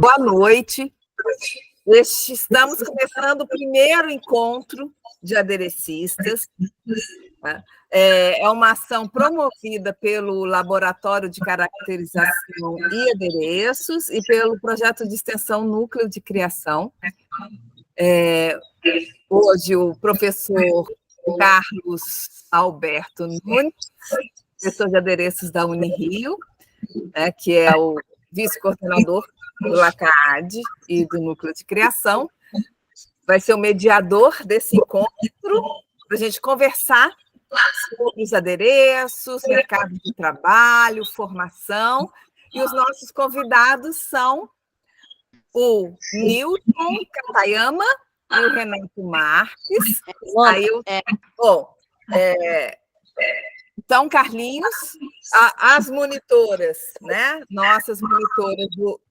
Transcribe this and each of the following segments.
Boa noite. Estamos começando o primeiro encontro de aderecistas. É uma ação promovida pelo Laboratório de Caracterização e Adereços e pelo projeto de extensão Núcleo de Criação. Hoje, o professor Carlos Alberto Nunes, professor de adereços da Unirio, que é o vice-coordenador do LACAAD e do Núcleo de Criação, vai ser o mediador desse encontro para a gente conversar sobre os adereços, mercado de trabalho, formação, e os nossos convidados são o Newton Katayama e o Renato Marques. Então, Carlinhos, as monitoras, né? Nossas monitoras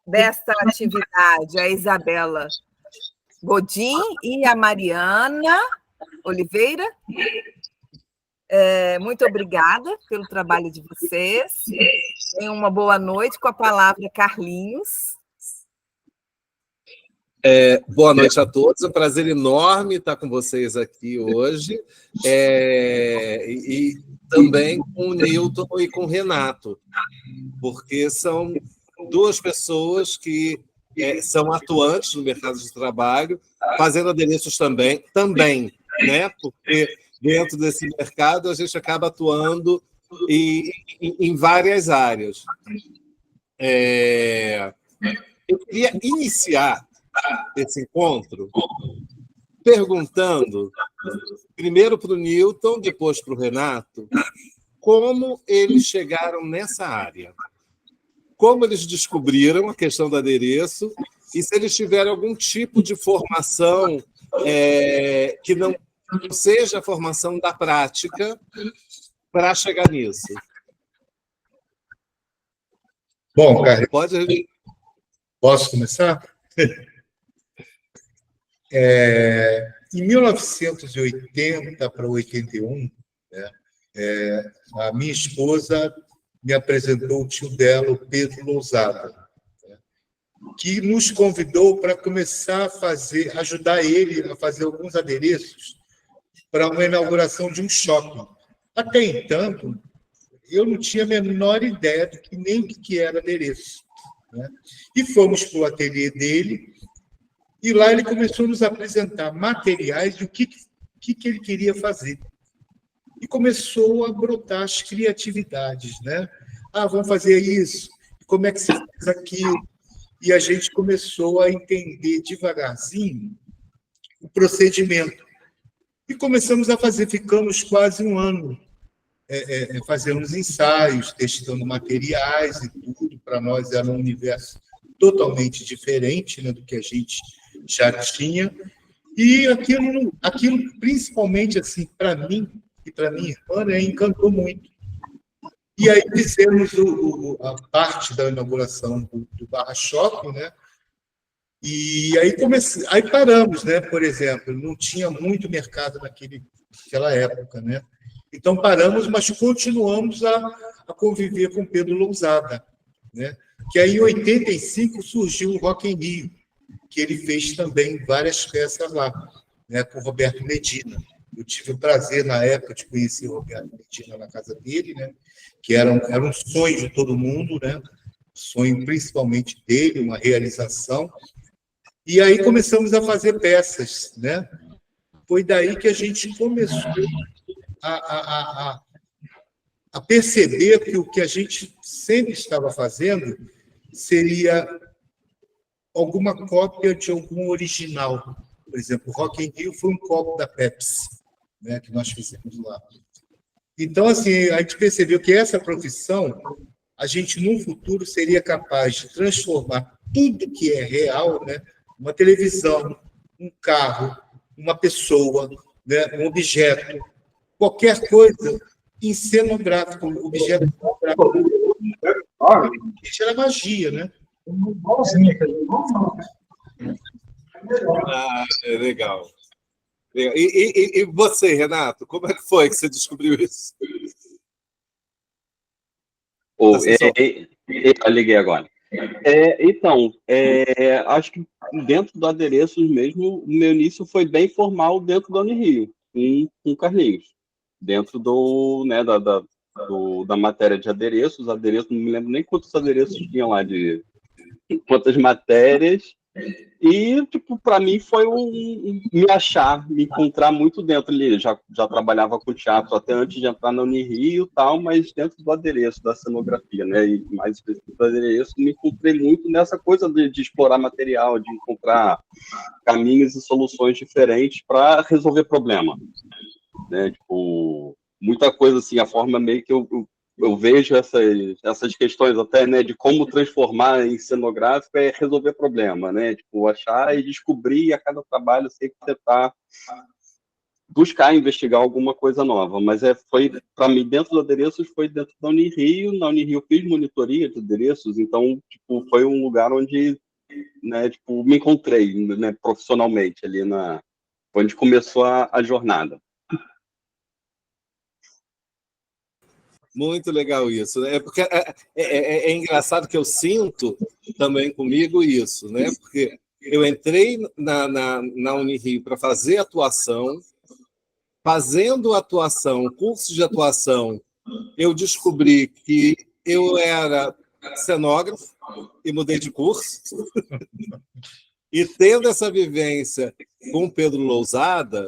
desta atividade, a Isabela Godin e a Mariana Oliveira. Muito obrigada pelo trabalho de vocês. Tenham uma boa noite. Com a palavra, Carlinhos. Boa noite a todos, é um prazer enorme estar com vocês aqui hoje, e também com o Newton e com o Renato, porque são duas pessoas que são atuantes no mercado de trabalho, fazendo adereços também, né? Porque dentro desse mercado a gente acaba atuando em várias áreas. Eu queria iniciar esse encontro perguntando, primeiro para o Newton, depois para o Renato, como eles chegaram nessa área, como eles descobriram a questão do adereço e se eles tiveram algum tipo de formação que não seja a formação da prática para chegar nisso. Bom, cara, posso começar? Em 1980 para 81, né, a minha esposa me apresentou o tio dela, o Pedro Lousada, né, que nos convidou para começar a ajudar ele a fazer alguns adereços para uma inauguração de um shopping. Até então, eu não tinha a menor ideia do que nem o que era adereço, né? E fomos para o ateliê dele. E lá ele começou a nos apresentar materiais de o que ele queria fazer. E começou a brotar as criatividades, né? Vamos fazer isso. Como é que se faz aquilo? E a gente começou a entender devagarzinho o procedimento. E começamos a fazer, ficamos quase um ano fazendo os ensaios, testando materiais e tudo. Para nós era um universo totalmente diferente, né, do que a gente já tinha, e aquilo principalmente assim para mim e para minha irmã, né, encantou muito. E aí fizemos a parte da inauguração do Barra Shopping, né? E aí paramos, né? Por exemplo, não tinha muito mercado naquela época, né? Então paramos, mas continuamos a conviver com Pedro Lousada, né? Que aí em 85 surgiu o Rock in Rio, que ele fez também várias peças lá, né, com o Roberto Medina. Eu tive o prazer, na época, de conhecer o Roberto Medina na casa dele, né, que era um sonho de todo mundo, né, sonho principalmente dele, uma realização. E aí começamos a fazer peças, né? Foi daí que a gente começou a perceber que o que a gente sempre estava fazendo seria alguma cópia de algum original. Por exemplo, o Rock in Rio foi um copo da Pepsi, né, que nós fizemos lá. Então, assim, a gente percebeu que essa profissão, a gente, no futuro, seria capaz de transformar tudo que é real, né, uma televisão, um carro, uma pessoa, né, um objeto, qualquer coisa, em cenográfico, objeto cenográfico. Isso era magia, né? Legal. E você, Renato, como é que foi que você descobriu isso? Eu liguei agora. Acho que dentro do adereços mesmo, o meu início foi bem formal dentro da Unirio, com Carlinhos. Dentro da matéria de adereços, não me lembro nem quantos adereços tinha lá, de quantas matérias. E, tipo, para mim foi me achar, me encontrar muito dentro ali. Já trabalhava com teatro até antes de entrar na Unirio e tal, mas dentro do adereço, da cenografia, né? E mais específico do adereço, me encontrei muito nessa coisa de explorar material, de encontrar caminhos e soluções diferentes para resolver problema, né? Tipo, muita coisa assim, a forma meio que eu vejo essas questões até, né, de como transformar em cenográfico é resolver problema, né? Tipo, achar e descobrir a cada trabalho sempre tentar buscar investigar alguma coisa nova. Mas foi, para mim, dentro do adereços, foi dentro da Unirio. Na Unirio eu fiz monitoria de adereços, então, tipo, foi um lugar onde, né, tipo, me encontrei, né, profissionalmente ali onde começou a jornada. Muito legal isso, né? Porque é engraçado que eu sinto também comigo isso, né? Porque eu entrei na Unirio para fazer atuação, fazendo atuação, curso de atuação, eu descobri que eu era cenógrafo e mudei de curso. E tendo essa vivência com Pedro Lousada,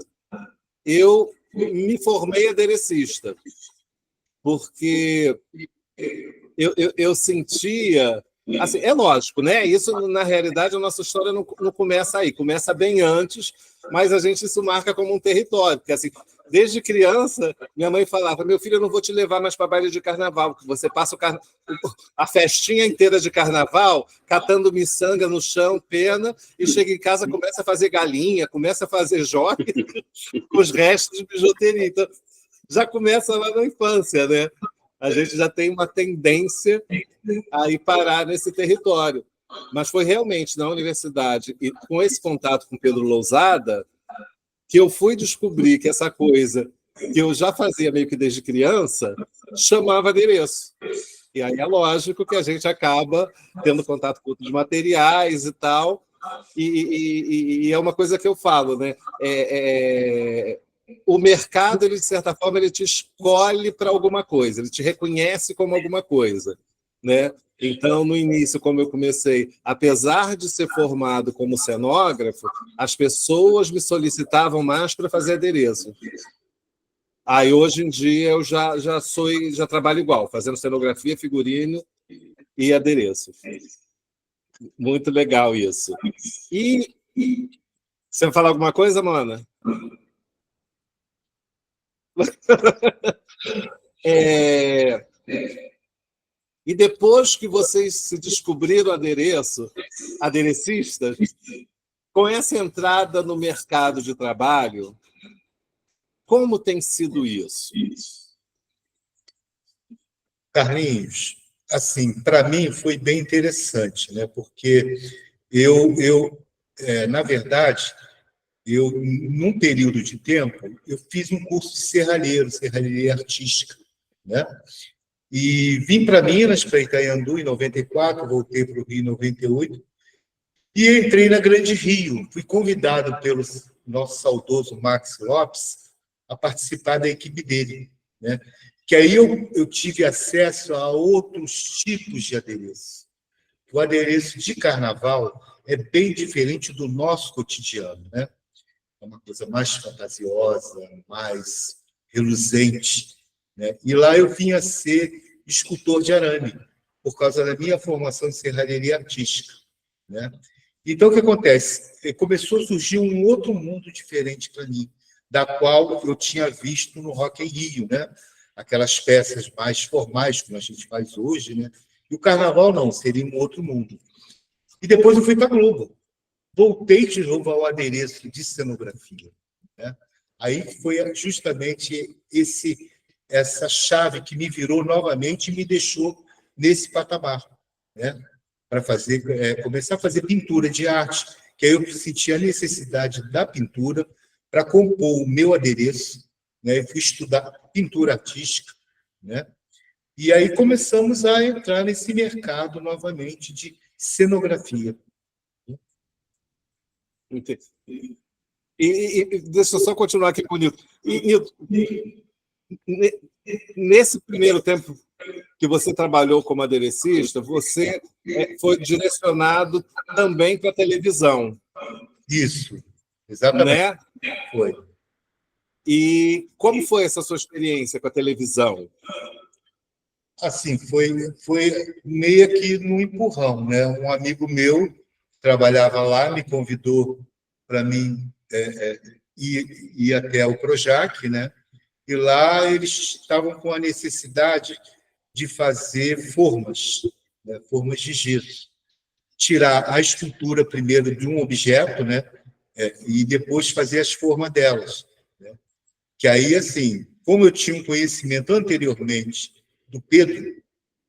eu me formei aderecista, porque eu sentia... Assim, é lógico, né? Isso, na realidade, a nossa história não começa aí, começa bem antes, mas a gente isso marca como um território, porque assim, desde criança, minha mãe falava: meu filho, eu não vou te levar mais para baile de carnaval, porque você passa a festinha inteira de carnaval catando miçanga no chão, pena, e chega em casa, começa a fazer galinha, começa a fazer joia com os restos de bijuteria. Então, já começa lá na infância, né? A gente já tem uma tendência a ir parar nesse território. Mas foi realmente na universidade, e com esse contato com Pedro Lousada, que eu fui descobrir que essa coisa que eu já fazia meio que desde criança chamava adereço. E aí é lógico que a gente acaba tendo contato com outros materiais e tal, e é uma coisa que eu falo, né? O mercado, ele, de certa forma, ele te escolhe para alguma coisa, ele te reconhece como alguma coisa, né? Então, no início, como eu comecei, apesar de ser formado como cenógrafo, as pessoas me solicitavam mais para fazer adereço. Aí, hoje em dia, eu já trabalho igual, fazendo cenografia, figurino e adereço. Muito legal isso. E você vai falar alguma coisa, Mana? E depois que vocês se descobriram aderecistas, com essa entrada no mercado de trabalho, como tem sido isso? Carlinhos, assim, para mim foi bem interessante, né? Porque na verdade, num período de tempo, eu fiz um curso de serralheria artística, né? E vim para Minas, para Itaiandu, em 94, voltei para o Rio em 98, e entrei na Grande Rio. Fui convidado pelo nosso saudoso Max Lopes a participar da equipe dele, né? Que aí eu tive acesso a outros tipos de adereço. O adereço de carnaval é bem diferente do nosso cotidiano, né? É uma coisa mais fantasiosa, mais reluzente, né? E lá eu vim a ser escultor de arame, por causa da minha formação de serralheria artística, né? Então, o que acontece? Começou a surgir um outro mundo diferente para mim, da qual eu tinha visto no Rock in Rio, né? Aquelas peças mais formais, como a gente faz hoje, né? E o carnaval não, seria um outro mundo. E depois eu fui para a Globo. Voltei de novo ao adereço de cenografia, né? Aí foi justamente essa chave que me virou novamente e me deixou nesse patamar, né? Para começar a fazer pintura de arte, que aí eu senti a necessidade da pintura para compor o meu adereço, né? Eu fui estudar pintura artística, né? E aí começamos a entrar nesse mercado novamente de cenografia. Entendi. Deixa eu só continuar aqui com o Nilton. Nilton, nesse primeiro tempo que você trabalhou como aderecista, você foi direcionado também para a televisão. Isso, exatamente. Né? Foi. E como foi essa sua experiência com a televisão? Assim, foi meio que no empurrão, né? Um amigo meu trabalhava lá, me convidou para mim ir até o Projac, né? E lá eles estavam com a necessidade de fazer formas, né? Formas de gesso. Tirar a estrutura primeiro de um objeto, né? E depois fazer as formas delas. Né? Que aí, assim, como eu tinha um conhecimento anteriormente do Pedro,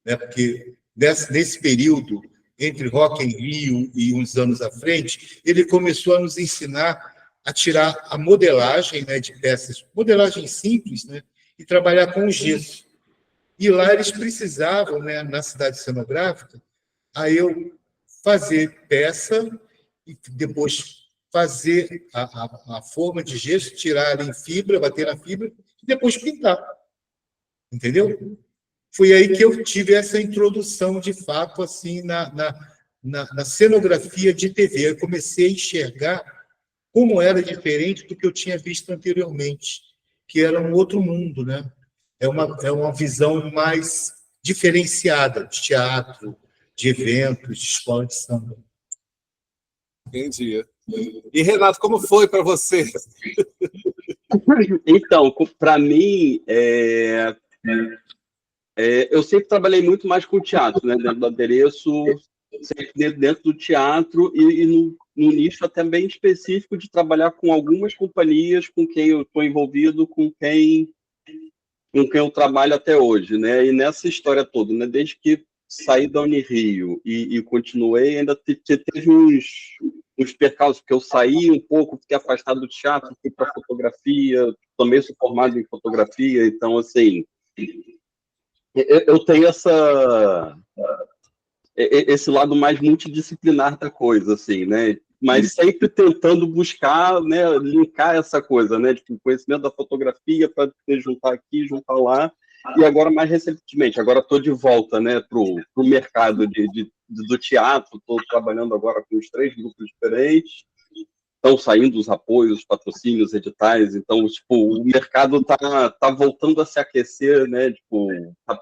né? Porque nesse período, entre Rock in Rio e uns anos à frente, ele começou a nos ensinar a tirar a modelagem, né, de peças, modelagem simples, né, e trabalhar com o gesso. E lá eles precisavam, né, na cidade cenográfica, aí eu fazer peça e depois fazer a forma de gesso, tirar ela em fibra, bater na fibra e depois pintar. Entendeu? Foi aí que eu tive essa introdução, de fato, assim, na cenografia de TV. Eu comecei a enxergar como era diferente do que eu tinha visto anteriormente, que era um outro mundo, né? É uma visão mais diferenciada de teatro, de eventos, de escola de samba. Entendi. E, Renato, como foi para você? Então, para mim, eu sempre trabalhei muito mais com teatro, né? Dentro do adereço, sempre dentro do teatro e no nicho até bem específico de trabalhar com algumas companhias com quem eu estou envolvido, com quem eu trabalho até hoje, né? E nessa história toda, né? Desde que saí da Unirio e continuei, ainda teve uns percalços, porque eu saí um pouco, fiquei afastado do teatro, fui para fotografia, também sou formado em fotografia, então, assim, eu tenho esse lado mais multidisciplinar da coisa, assim, né? Mas sempre tentando buscar, né, linkar essa coisa, né? Tipo, conhecimento da fotografia para juntar aqui, juntar lá. E agora, mais recentemente, agora estou de volta, né, pro mercado do teatro. Estou trabalhando agora com os 3 grupos diferentes. Estão saindo os apoios, os patrocínios, editais. Então, tipo, o mercado tá voltando a se aquecer, né? Tipo,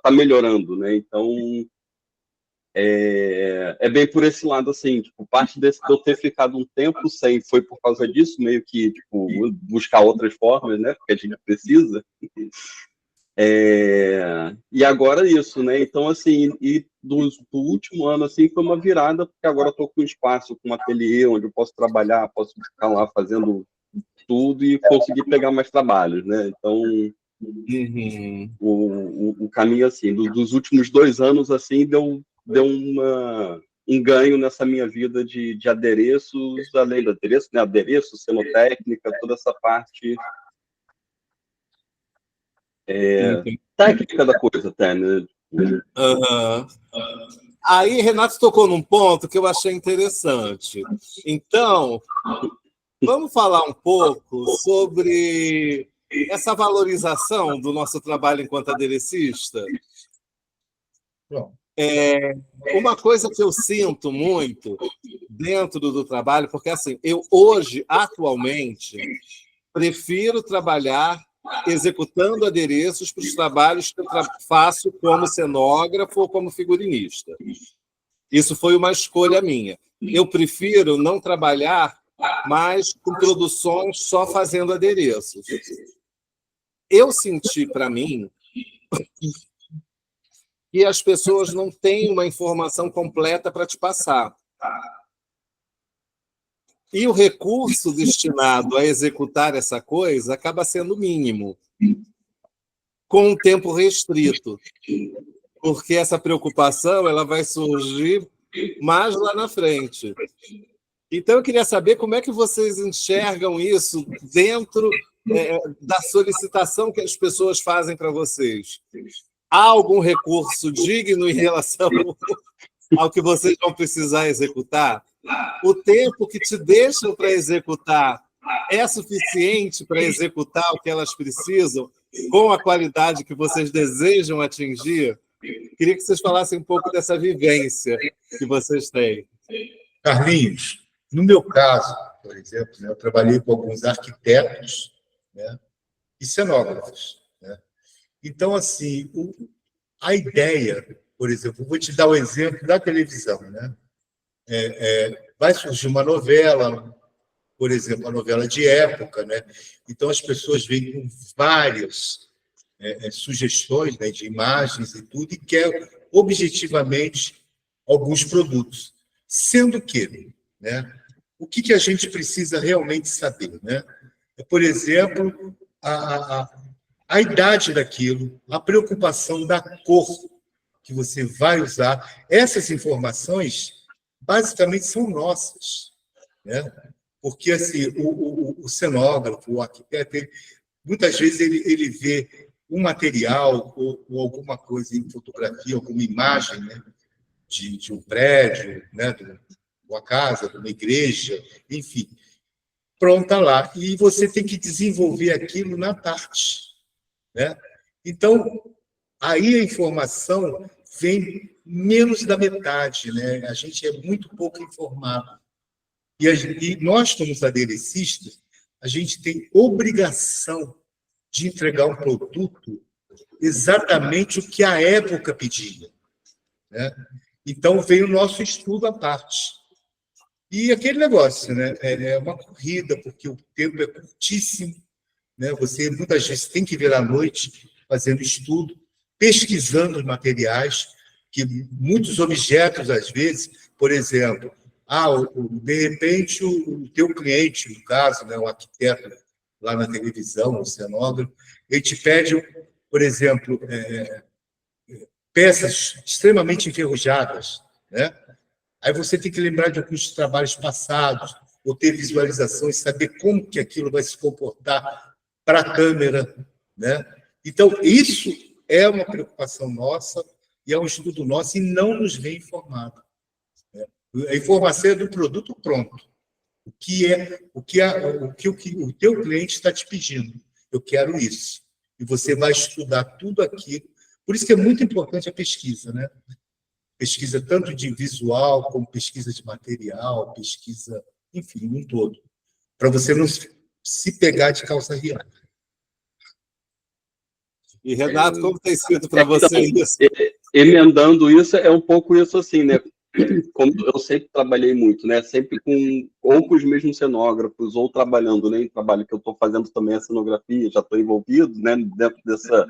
tá melhorando, né? Então, é bem por esse lado, assim, tipo, parte de eu ter ficado um tempo sem foi por causa disso, meio que, tipo, buscar outras formas, né, porque a gente precisa. E agora isso, né, então, assim, e do último ano, assim, foi uma virada, porque agora eu tô com um espaço, com um ateliê, onde eu posso trabalhar, posso ficar lá fazendo tudo e conseguir pegar mais trabalhos, né, então... O caminho, assim, dos últimos 2 anos, assim, deu um ganho nessa minha vida de adereços, além do adereço, né? Adereço, cenotécnica, toda essa parte técnica da coisa, até, né? Uhum. Aí, Renato tocou num ponto que eu achei interessante. Então, vamos falar um pouco sobre essa valorização do nosso trabalho enquanto aderecista? Bom. Uma coisa que eu sinto muito dentro do trabalho, porque assim, eu hoje, atualmente, prefiro trabalhar executando adereços para os trabalhos que eu faço como cenógrafo ou como figurinista. Isso foi uma escolha minha. Eu prefiro não trabalhar mais com produções só fazendo adereços. Eu senti, para mim, que as pessoas não têm uma informação completa para te passar. E o recurso destinado a executar essa coisa acaba sendo mínimo, com um tempo restrito, porque essa preocupação ela vai surgir mais lá na frente. Então, eu queria saber como é que vocês enxergam isso dentro da solicitação que as pessoas fazem para vocês. há algum recurso digno em relação ao que vocês vão precisar executar? O tempo que te deixam para executar é suficiente para executar o que elas precisam com a qualidade que vocês desejam atingir? Queria que vocês falassem um pouco dessa vivência que vocês têm. Carlinhos, no meu caso, por exemplo, né, eu trabalhei com alguns arquitetos, né, e cenógrafos, né? Então, assim, a ideia, por exemplo, vou te dar o exemplo da televisão, né? Vai surgir uma novela, por exemplo, uma novela de época, né? Então as pessoas vêm com várias sugestões, né, de imagens e tudo, e querem objetivamente alguns produtos. Sendo que, né, o que a gente precisa realmente saber, né? Por exemplo, a idade daquilo, a preocupação da cor que você vai usar. Essas informações, basicamente, são nossas, né? Porque assim, o cenógrafo, o arquiteto, muitas vezes ele vê um material ou alguma coisa em fotografia, alguma imagem, né, de um prédio, né, de uma casa, de uma igreja, enfim, pronta lá. E você tem que desenvolver aquilo na parte, né? Então, aí a informação vem menos da metade, né? A gente é muito pouco informado. E nós, como aderecistas, a gente tem obrigação de entregar um produto exatamente o que a época pedia, né? Então, veio o nosso estudo à parte. E aquele negócio, né? É uma corrida, porque o tempo é curtíssimo, né? Você, muitas vezes, tem que vir à noite fazendo estudo, pesquisando os materiais, que muitos objetos, às vezes, por exemplo, de repente, o teu cliente, no caso, né, o arquiteto lá na televisão, o cenógrafo, ele te pede, por exemplo, peças extremamente enferrujadas, né? Aí você tem que lembrar de alguns trabalhos passados, ou ter visualizações, saber como que aquilo vai se comportar para a câmera, né? Então, isso é uma preocupação nossa e é um estudo nosso e não nos vem informado. A informação é do produto pronto. O teu cliente está te pedindo. Eu quero isso. E você vai estudar tudo aquilo. Por isso que é muito importante a pesquisa, né? Pesquisa tanto de visual, como pesquisa de material, pesquisa, enfim, um todo. Para você não se pegar de calça riada. E, Renato, como tem sido para você isso? Emendando isso, é um pouco isso assim, né? Como eu sempre trabalhei muito, né? Sempre com os mesmos cenógrafos, ou trabalhando, né? Em trabalho que eu estou fazendo também a cenografia, já estou envolvido, né? Dentro dessa...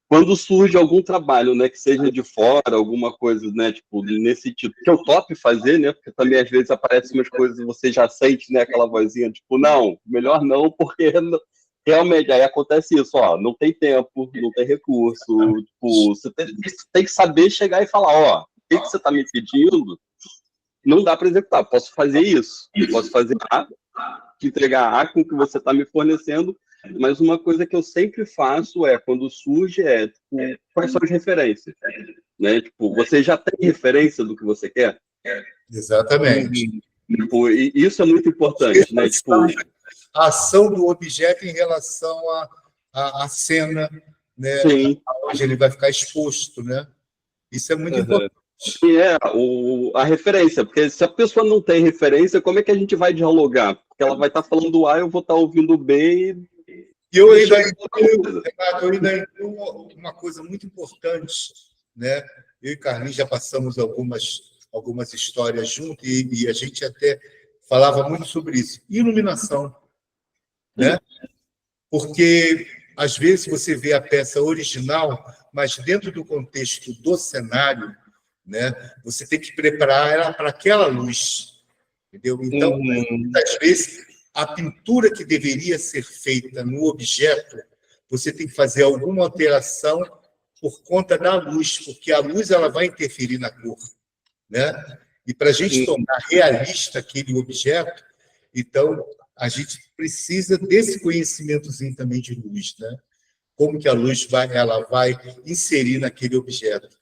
Quando surge algum trabalho, né? Que seja de fora, alguma coisa, né? Tipo, nesse tipo, que eu topo fazer, né? Porque também, às vezes, aparecem umas coisas e você já sente, né? Aquela vozinha, tipo, não, melhor não, porque... Realmente, aí acontece isso, ó, não tem tempo, não tem recurso, tipo, você tem que saber chegar e falar, ó, o que você está me pedindo, não dá para executar, posso fazer isso, posso fazer A, entregar A com o que você está me fornecendo, mas uma coisa que eu sempre faço quando surge, tipo, quais são as referências, né, tipo, você já tem referência do que você quer? Exatamente. Tipo, e isso é muito importante, né, tipo... A ação do objeto em relação à cena, né, onde ele vai ficar exposto, né? Isso é muito importante. E a referência, porque se a pessoa não tem referência, como é que a gente vai dialogar? Porque ela vai estar falando A, eu vou estar ouvindo B e eu ainda incluo uma coisa muito importante, né? Eu e Carlinhos já passamos algumas histórias juntos e a gente até falava muito sobre isso. Iluminação. Né? Porque, às vezes, você vê a peça original, mas dentro do contexto do cenário, né, você tem que preparar ela para aquela luz. Entendeu? Então, muitas vezes, a pintura que deveria ser feita no objeto, você tem que fazer alguma alteração por conta da luz, porque a luz ela vai interferir na cor. Né? E para a gente tornar realista aquele objeto, então, a gente precisa desse conhecimentozinho também de luz, né? como que a luz ela vai inserir naquele objeto,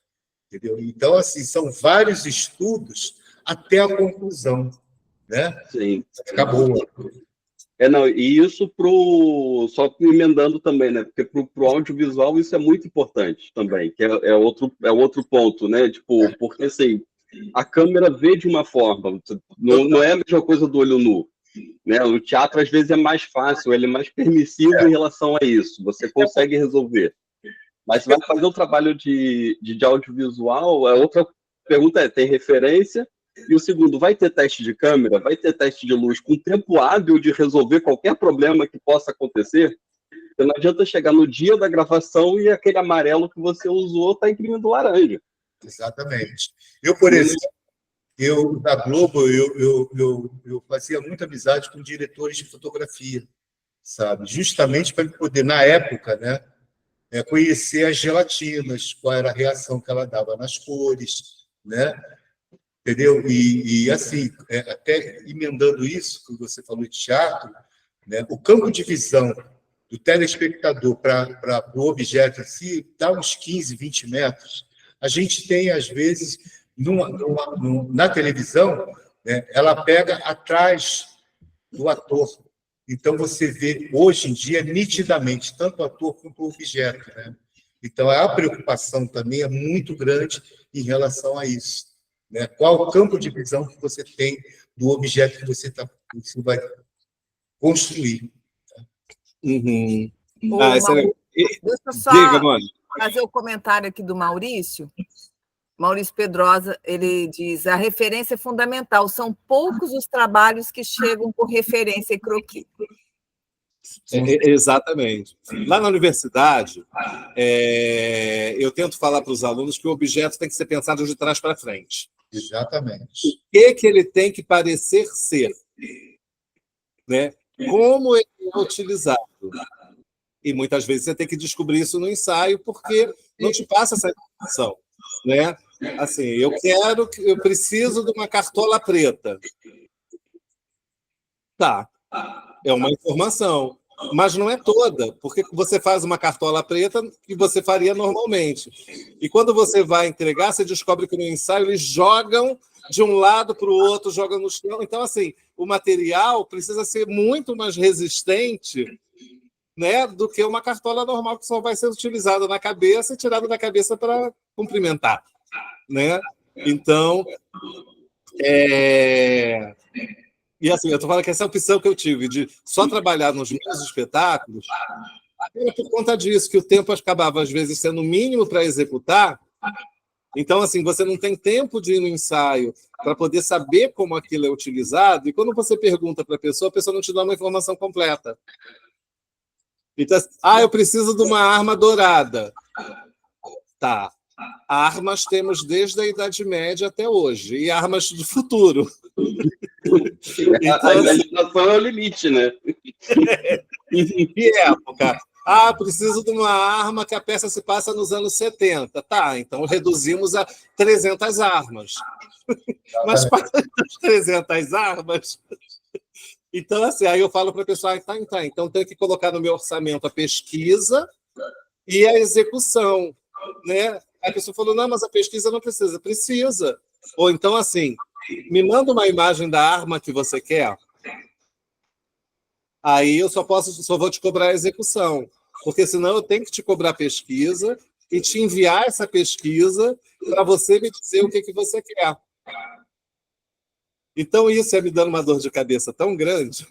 entendeu? Então, assim, são vários estudos até a conclusão, né? Sim. Acabou. Não, e isso só emendando também, né? Porque pro audiovisual isso é muito importante também, que é outro ponto, né? Tipo, porque assim, a câmera vê de uma forma, não é a mesma coisa do olho nu, né? O teatro às vezes é mais fácil, ele é mais permissivo em relação a isso, você consegue resolver. Mas se vai fazer o trabalho de audiovisual, a outra pergunta tem referência? E o segundo, vai ter teste de câmera? Vai ter teste de luz com tempo hábil de resolver qualquer problema que possa acontecer? Porque não adianta chegar no dia da gravação e aquele amarelo que você usou está imprimindo laranja. Exatamente. Eu, por exemplo, da Globo, eu fazia muita amizade com diretores de fotografia, sabe? Justamente para poder, na época, né, conhecer as gelatinas, qual era a reação que ela dava nas cores, né? Entendeu? E assim, até emendando isso que você falou de teatro, né, o campo de visão do telespectador para o objeto em si dá uns 15, 20 metros. A gente tem, às vezes, na televisão, né, ela pega atrás do ator. Então, você vê, hoje em dia, nitidamente, tanto o ator quanto o objeto. Né? Então, a preocupação também é muito grande em relação a isso. Né? Qual o campo de visão que você tem do objeto que você vai construir. Uhum. Maurício, deixa eu só Diga, mano. fazer o comentário aqui do Maurício. Maurício Pedrosa, ele diz: a referência é fundamental, são poucos os trabalhos que chegam por referência e croquis. Exatamente. Lá na universidade, eu tento falar para os alunos que o objeto tem que ser pensado de trás para frente. Exatamente. O que ele tem que parecer ser? Né? Como ele é utilizado? E muitas vezes você tem que descobrir isso no ensaio, porque não te passa essa informação. Né? Assim, eu preciso de uma cartola preta. Tá, é uma informação, mas não é toda, porque você faz uma cartola preta que você faria normalmente. E quando você vai entregar, você descobre que no ensaio eles jogam de um lado para o outro, jogam no chão. Então, assim, o material precisa ser muito mais resistente, né, do que uma cartola normal que só vai ser utilizada na cabeça e tirada da cabeça para cumprimentar. Né? Então, E assim, eu estou falando que essa opção que eu tive de só trabalhar nos meus espetáculos era por conta disso, que o tempo acabava, às vezes, sendo o mínimo para executar. Então, assim, você não tem tempo de ir no ensaio para poder saber como aquilo é utilizado, e quando você pergunta para a pessoa não te dá uma informação completa. Então, eu preciso de uma arma dourada. Tá. Armas temos desde a Idade Média até hoje, e armas do futuro. Então, a imaginação é o limite, né? Que época? Preciso de uma arma que a peça se passa nos anos 70. Tá, então reduzimos a 300 armas. Mas para as 300 armas... Então, assim, aí eu falo para a pessoa, então tenho que colocar no meu orçamento a pesquisa e a execução, né? Aí a pessoa falou, não, mas a pesquisa não precisa. Precisa. Ou então, assim, me manda uma imagem da arma que você quer, aí eu só vou te cobrar a execução, porque senão eu tenho que te cobrar a pesquisa e te enviar essa pesquisa para você me dizer o que você quer. Então, isso ia me dando uma dor de cabeça tão grande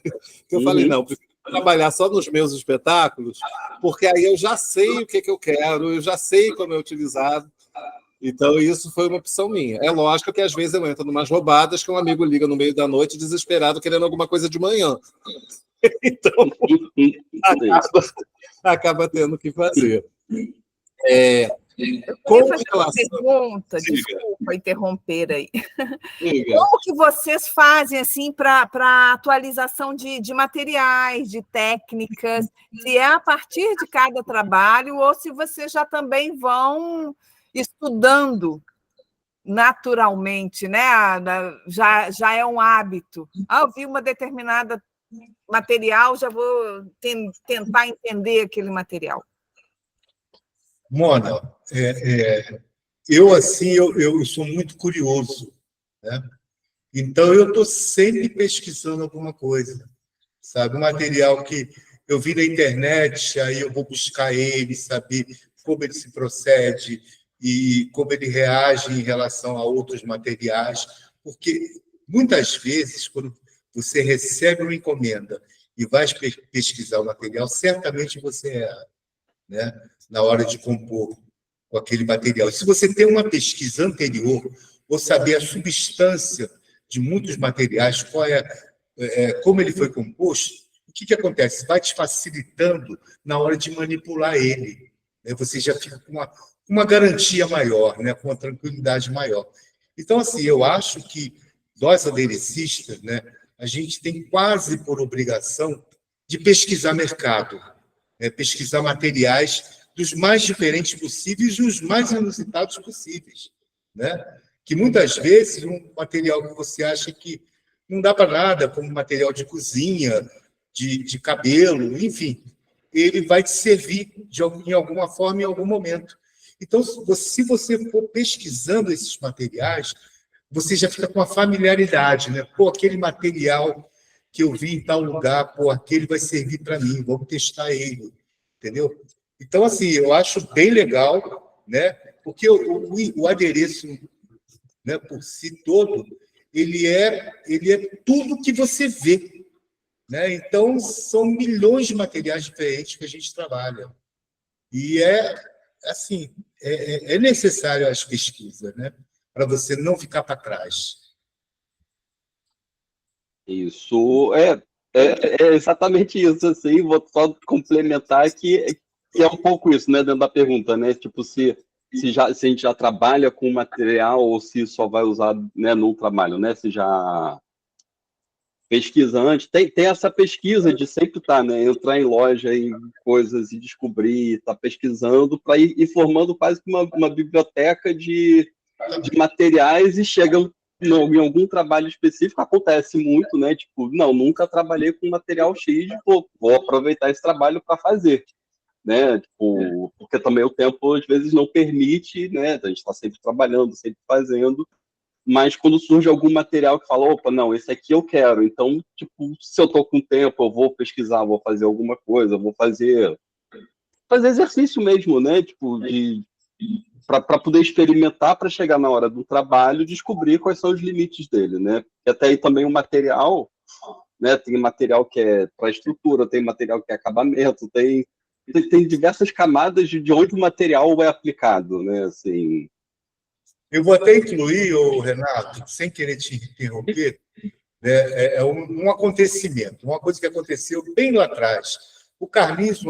que eu falei, não, prefiro trabalhar só nos meus espetáculos, porque aí eu já sei o que eu quero, eu já sei como é utilizado. Então, isso foi uma opção minha. É lógico que, às vezes, eu entro em umas roubadas que um amigo liga no meio da noite, desesperado, querendo alguma coisa de manhã. Então, acaba tendo que fazer. Como pergunta, desculpa interromper aí. Como que vocês fazem assim para atualização de materiais, de técnicas? Se é a partir de cada trabalho ou se vocês já também vão estudando naturalmente, né? Já é um hábito. Eu vi uma determinada material, já vou tentar entender aquele material. Mona, eu sou muito curioso, né? Então, eu estou sempre pesquisando alguma coisa, sabe? Um material que eu vi na internet, aí eu vou buscar ele, saber como ele se procede e como ele reage em relação a outros materiais, porque muitas vezes, quando você recebe uma encomenda e vai pesquisar o material, certamente você erra, né? Na hora de compor com aquele material. E se você tem uma pesquisa anterior, ou saber a substância de muitos materiais, como ele foi composto, o que acontece? Vai te facilitando na hora de manipular ele, né? Você já fica com uma garantia maior, né? Com uma tranquilidade maior. Então, assim, eu acho que nós, aderecistas, né, a gente tem quase por obrigação de pesquisar mercado, né? Pesquisar materiais dos mais diferentes possíveis e os mais inusitados possíveis, né? Que muitas vezes um material que você acha que não dá para nada, como material de cozinha, de cabelo, enfim, ele vai te servir em alguma forma, em algum momento. Então, se você for pesquisando esses materiais, você já fica com a familiaridade, né? Pô, aquele material que eu vi em tal lugar, pô, aquele vai servir para mim, vamos testar ele, entendeu? Então, assim, eu acho bem legal, né? Porque o adereço, né, por si todo, ele é tudo que você vê, né? Então, são milhões de materiais diferentes que a gente trabalha. E assim, é necessário as pesquisas, né? Para você não ficar para trás. Isso é exatamente isso, assim, vou só complementar que é um pouco isso, né, dentro da pergunta, né, tipo, se a gente já trabalha com material ou se só vai usar, né, no trabalho, né, se já pesquisa antes, tem essa pesquisa de sempre estar, né, entrar em loja e coisas e descobrir, estar pesquisando para ir formando quase que uma biblioteca de materiais e chega em algum trabalho específico, acontece muito, né? Tipo, não, nunca trabalhei com material X, vou aproveitar esse trabalho para fazer, né? Tipo, porque também o tempo às vezes não permite, né? A gente está sempre trabalhando, sempre fazendo, mas quando surge algum material que fala, opa, não, esse aqui eu quero, então, tipo, se eu tô com tempo, eu vou pesquisar, vou fazer alguma coisa, vou fazer exercício mesmo, né? Tipo, para poder experimentar, para chegar na hora do trabalho, descobrir quais são os limites dele, né? E até aí também o material, né? Tem material que é para estrutura, tem material que é acabamento, tem diversas camadas de onde o material é aplicado, né? Assim. Eu vou até incluir, Renato, sem querer te interromper, né, um acontecimento, uma coisa que aconteceu bem lá atrás. O Carlinhos,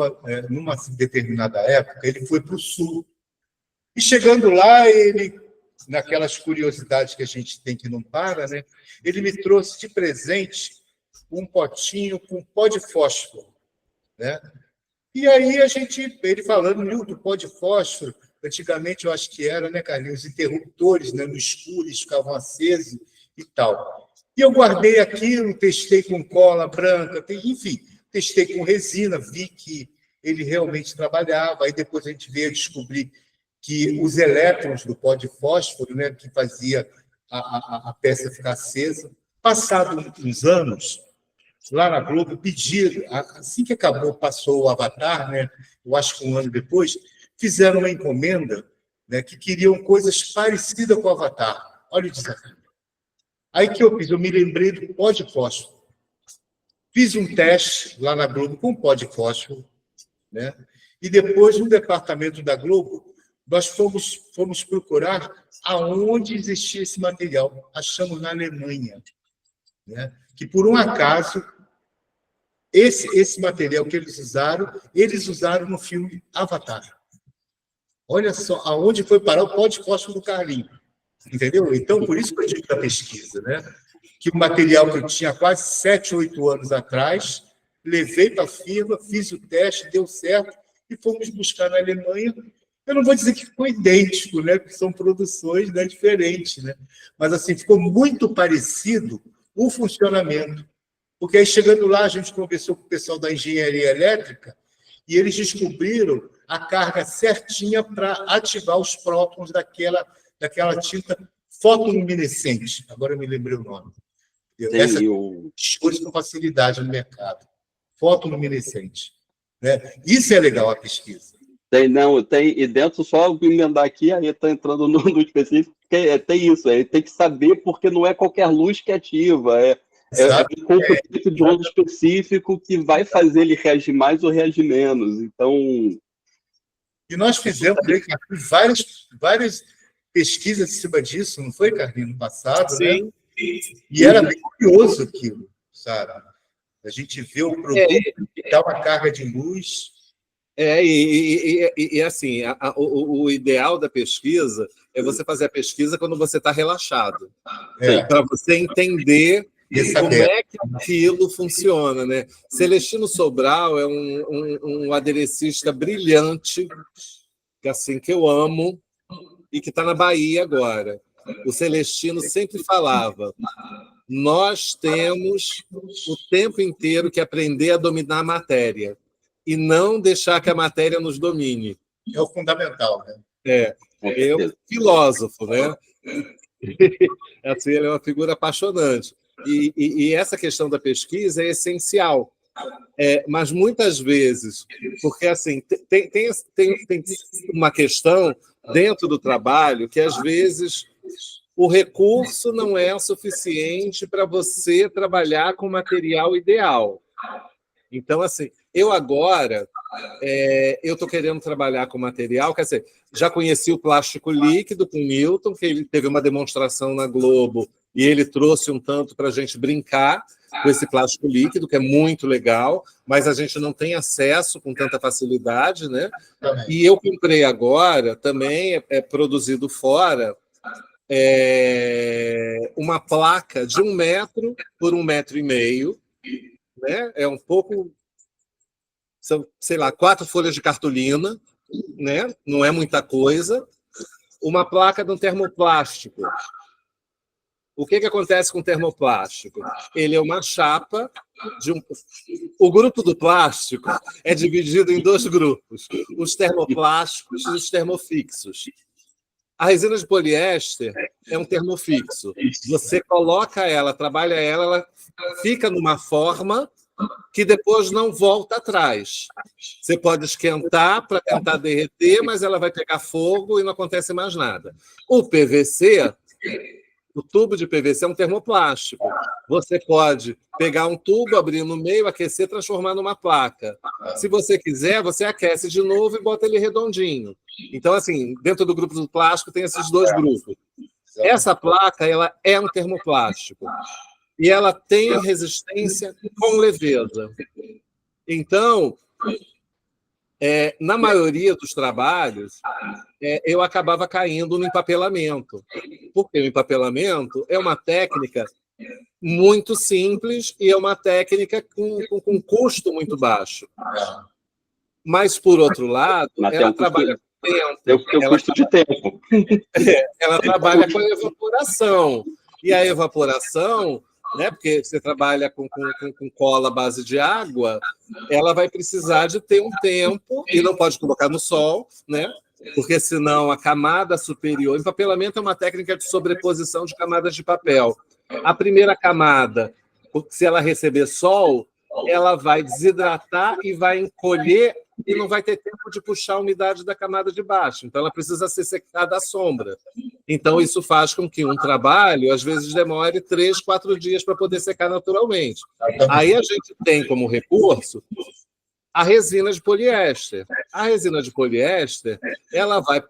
numa determinada época, ele foi para o Sul. E chegando lá, ele, naquelas curiosidades que a gente tem que não para, né, ele me trouxe de presente um potinho com pó de fósforo, né? E aí ele falando, Nilton, pó de fósforo, antigamente eu acho que era, né, Carlinhos, os interruptores, né, no escuro, eles ficavam acesos e tal. E eu guardei aquilo, testei com cola branca, enfim, testei com resina, vi que ele realmente trabalhava, aí depois a gente veio a descobrir que os elétrons do pó de fósforo, né, que fazia a peça ficar acesa. Passados uns anos, lá na Globo, pediram, assim que acabou, passou o Avatar, né, eu acho que um ano depois, fizeram uma encomenda, né, que queriam coisas parecidas com o Avatar. Olha o desafio. Aí que eu fiz, eu me lembrei do pó de fósforo. Fiz um teste lá na Globo com pó de fósforo, né, e depois, no departamento da Globo, nós fomos procurar aonde existia esse material. Achamos na Alemanha, né? Que, por um acaso, esse material que eles usaram no filme Avatar. Olha só aonde foi parar o pó de fósforo do Carlinho. Entendeu? Então, por isso que eu digo da pesquisa, né? Que o material que eu tinha quase 7, 8 anos atrás, levei para a firma, fiz o teste, deu certo, e fomos buscar na Alemanha. Eu não vou dizer que ficou idêntico, né? Porque são produções, né, diferentes, né? Mas assim, ficou muito parecido o funcionamento. Porque aí, chegando lá, a gente conversou com o pessoal da engenharia elétrica e eles descobriram a carga certinha para ativar os prótons daquela tinta fotoluminescente. Agora eu me lembrei o nome. Essa hoje com facilidade no mercado. Fotoluminescente. Né? Isso é legal, a pesquisa. Tem, e dentro, só emendar aqui, aí está entrando no específico, tem isso, tem que saber, porque não é qualquer luz que ativa, é um componente de onda específico que vai fazer ele reagir mais ou reagir menos. Então. E nós fizemos várias pesquisas em cima disso, não foi, Carlinhos, no passado? Sim. Né? E era bem curioso aquilo, sabe? A gente vê o produto que dá uma carga de luz. Assim, o ideal da pesquisa é você fazer a pesquisa quando você está relaxado, para você entender como é que aquilo funciona, né? Celestino Sobral é um aderecista brilhante, que eu amo, e que está na Bahia agora. O Celestino sempre falava: nós temos o tempo inteiro que aprender a dominar a matéria e não deixar que a matéria nos domine. É o fundamental, né? É um filósofo, né? Assim, ele é uma figura apaixonante. E essa questão da pesquisa é essencial. Mas muitas vezes, porque assim, tem uma questão dentro do trabalho que, às vezes, o recurso não é suficiente para você trabalhar com o material ideal. Então, assim, eu agora estou querendo trabalhar com material, quer dizer, já conheci o plástico líquido com o Newton, que ele teve uma demonstração na Globo e ele trouxe um tanto para a gente brincar com esse plástico líquido, que é muito legal, mas a gente não tem acesso com tanta facilidade, né? E eu comprei agora, também é produzido fora, uma placa de 1 metro por 1,5 metros, né? É um pouco, são, sei lá, 4 folhas de cartolina, né? Não é muita coisa. Uma placa de um termoplástico. O que acontece com o termoplástico? Ele é uma chapa de um... O grupo do plástico é dividido em 2 grupos: os termoplásticos e os termofixos. A resina de poliéster é um termofixo. Você coloca ela, trabalha ela, ela fica numa forma que depois não volta atrás. Você pode esquentar para tentar derreter, mas ela vai pegar fogo e não acontece mais nada. O PVC, o tubo de PVC é um termoplástico. Você pode pegar um tubo, abrir no meio, aquecer, transformar numa placa. Se você quiser, você aquece de novo e bota ele redondinho. Então, assim, dentro do grupo do plástico tem esses 2 grupos. Essa placa, ela é um termoplástico e ela tem resistência com leveza. Então, na maioria dos trabalhos, eu acabava caindo no empapelamento, porque o empapelamento é uma técnica muito simples e é uma técnica com custo muito baixo. Mas, por outro lado, ela trabalha com tempo. Tem o custo de tempo. Ela trabalha com a evaporação. E a evaporação, né, porque você trabalha com cola à base de água, ela vai precisar de ter um tempo, e não pode colocar no sol, né? Porque senão a camada superior... Empapelamento é uma técnica de sobreposição de camadas de papel. A primeira camada, se ela receber sol, ela vai desidratar e vai encolher e não vai ter tempo de puxar a umidade da camada de baixo. Então, ela precisa ser secada à sombra. Então, isso faz com que um trabalho, às vezes, demore 3, 4 dias para poder secar naturalmente. Aí a gente tem como recurso a resina de poliéster. A resina de poliéster, ela vai...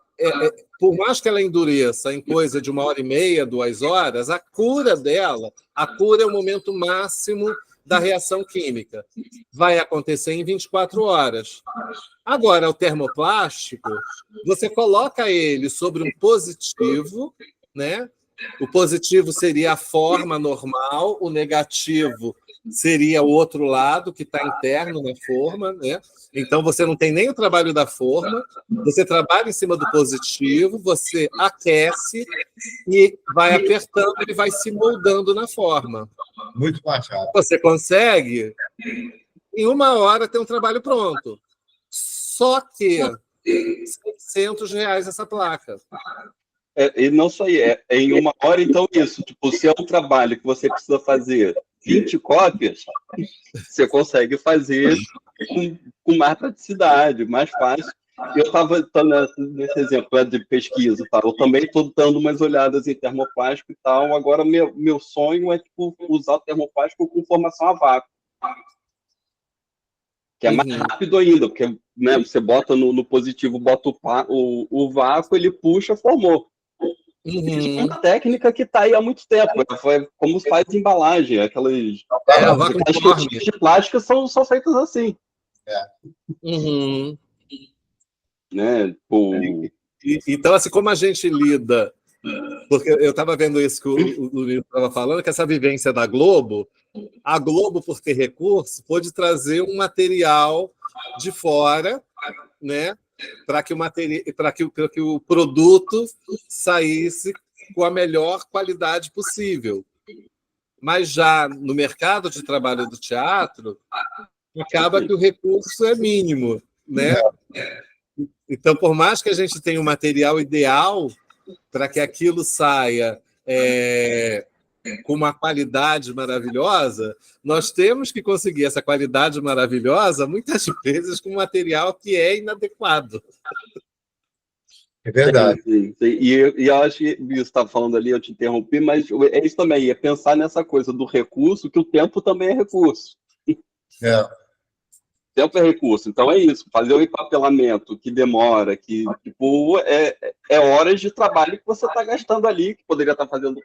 por mais que ela endureça em coisa de 1h30, 2 horas, a cura dela, a cura é o momento máximo da reação química. Vai acontecer em 24 horas. Agora, o termoplástico, você coloca ele sobre um positivo, né? O positivo seria a forma normal, o negativo seria o outro lado, que está interno na forma, né? Então, você não tem nem o trabalho da forma, você trabalha em cima do positivo, você aquece e vai apertando, ele vai se moldando na forma. Muito machado. Você consegue, em 1 hora, ter um trabalho pronto. Só que R$ 600 essa placa. E não só aí, é em 1 hora, então isso. Tipo, se é um trabalho que você precisa fazer 20 cópias, você consegue fazer com mais praticidade, mais fácil. Eu estava nesse exemplo de pesquisa, tá? Eu também estou dando umas olhadas em termoplástico e tal. Agora, meu sonho é tipo, usar o termoplástico com formação a vácuo, que é mais rápido ainda, porque né, você bota no positivo, bota o vácuo, ele puxa, formou. Isso é uma técnica que está aí há muito tempo. Foi como faz embalagem. Aquelas caixinhas de plástico são feitas assim. Né? Então, assim, como a gente lida... Porque eu estava vendo isso que o Luiz estava falando, que essa vivência da Globo, a Globo, por ter recurso, pôde trazer um material de fora, né, para que o produto saísse com a melhor qualidade possível. Mas já no mercado de trabalho do teatro, acaba que o recurso é mínimo, né? Então, por mais que a gente tenha um material ideal para que aquilo saia com uma qualidade maravilhosa, nós temos que conseguir essa qualidade maravilhosa, muitas vezes, com material que é inadequado. É verdade. Sim. E eu acho que você estava falando ali, eu te interrompi, mas é isso também, é pensar nessa coisa do recurso, que o tempo também é recurso. Tempo é recurso, então é isso, fazer o empapelamento que demora, que tipo, é horas de trabalho que você está gastando ali, que poderia estar fazendo,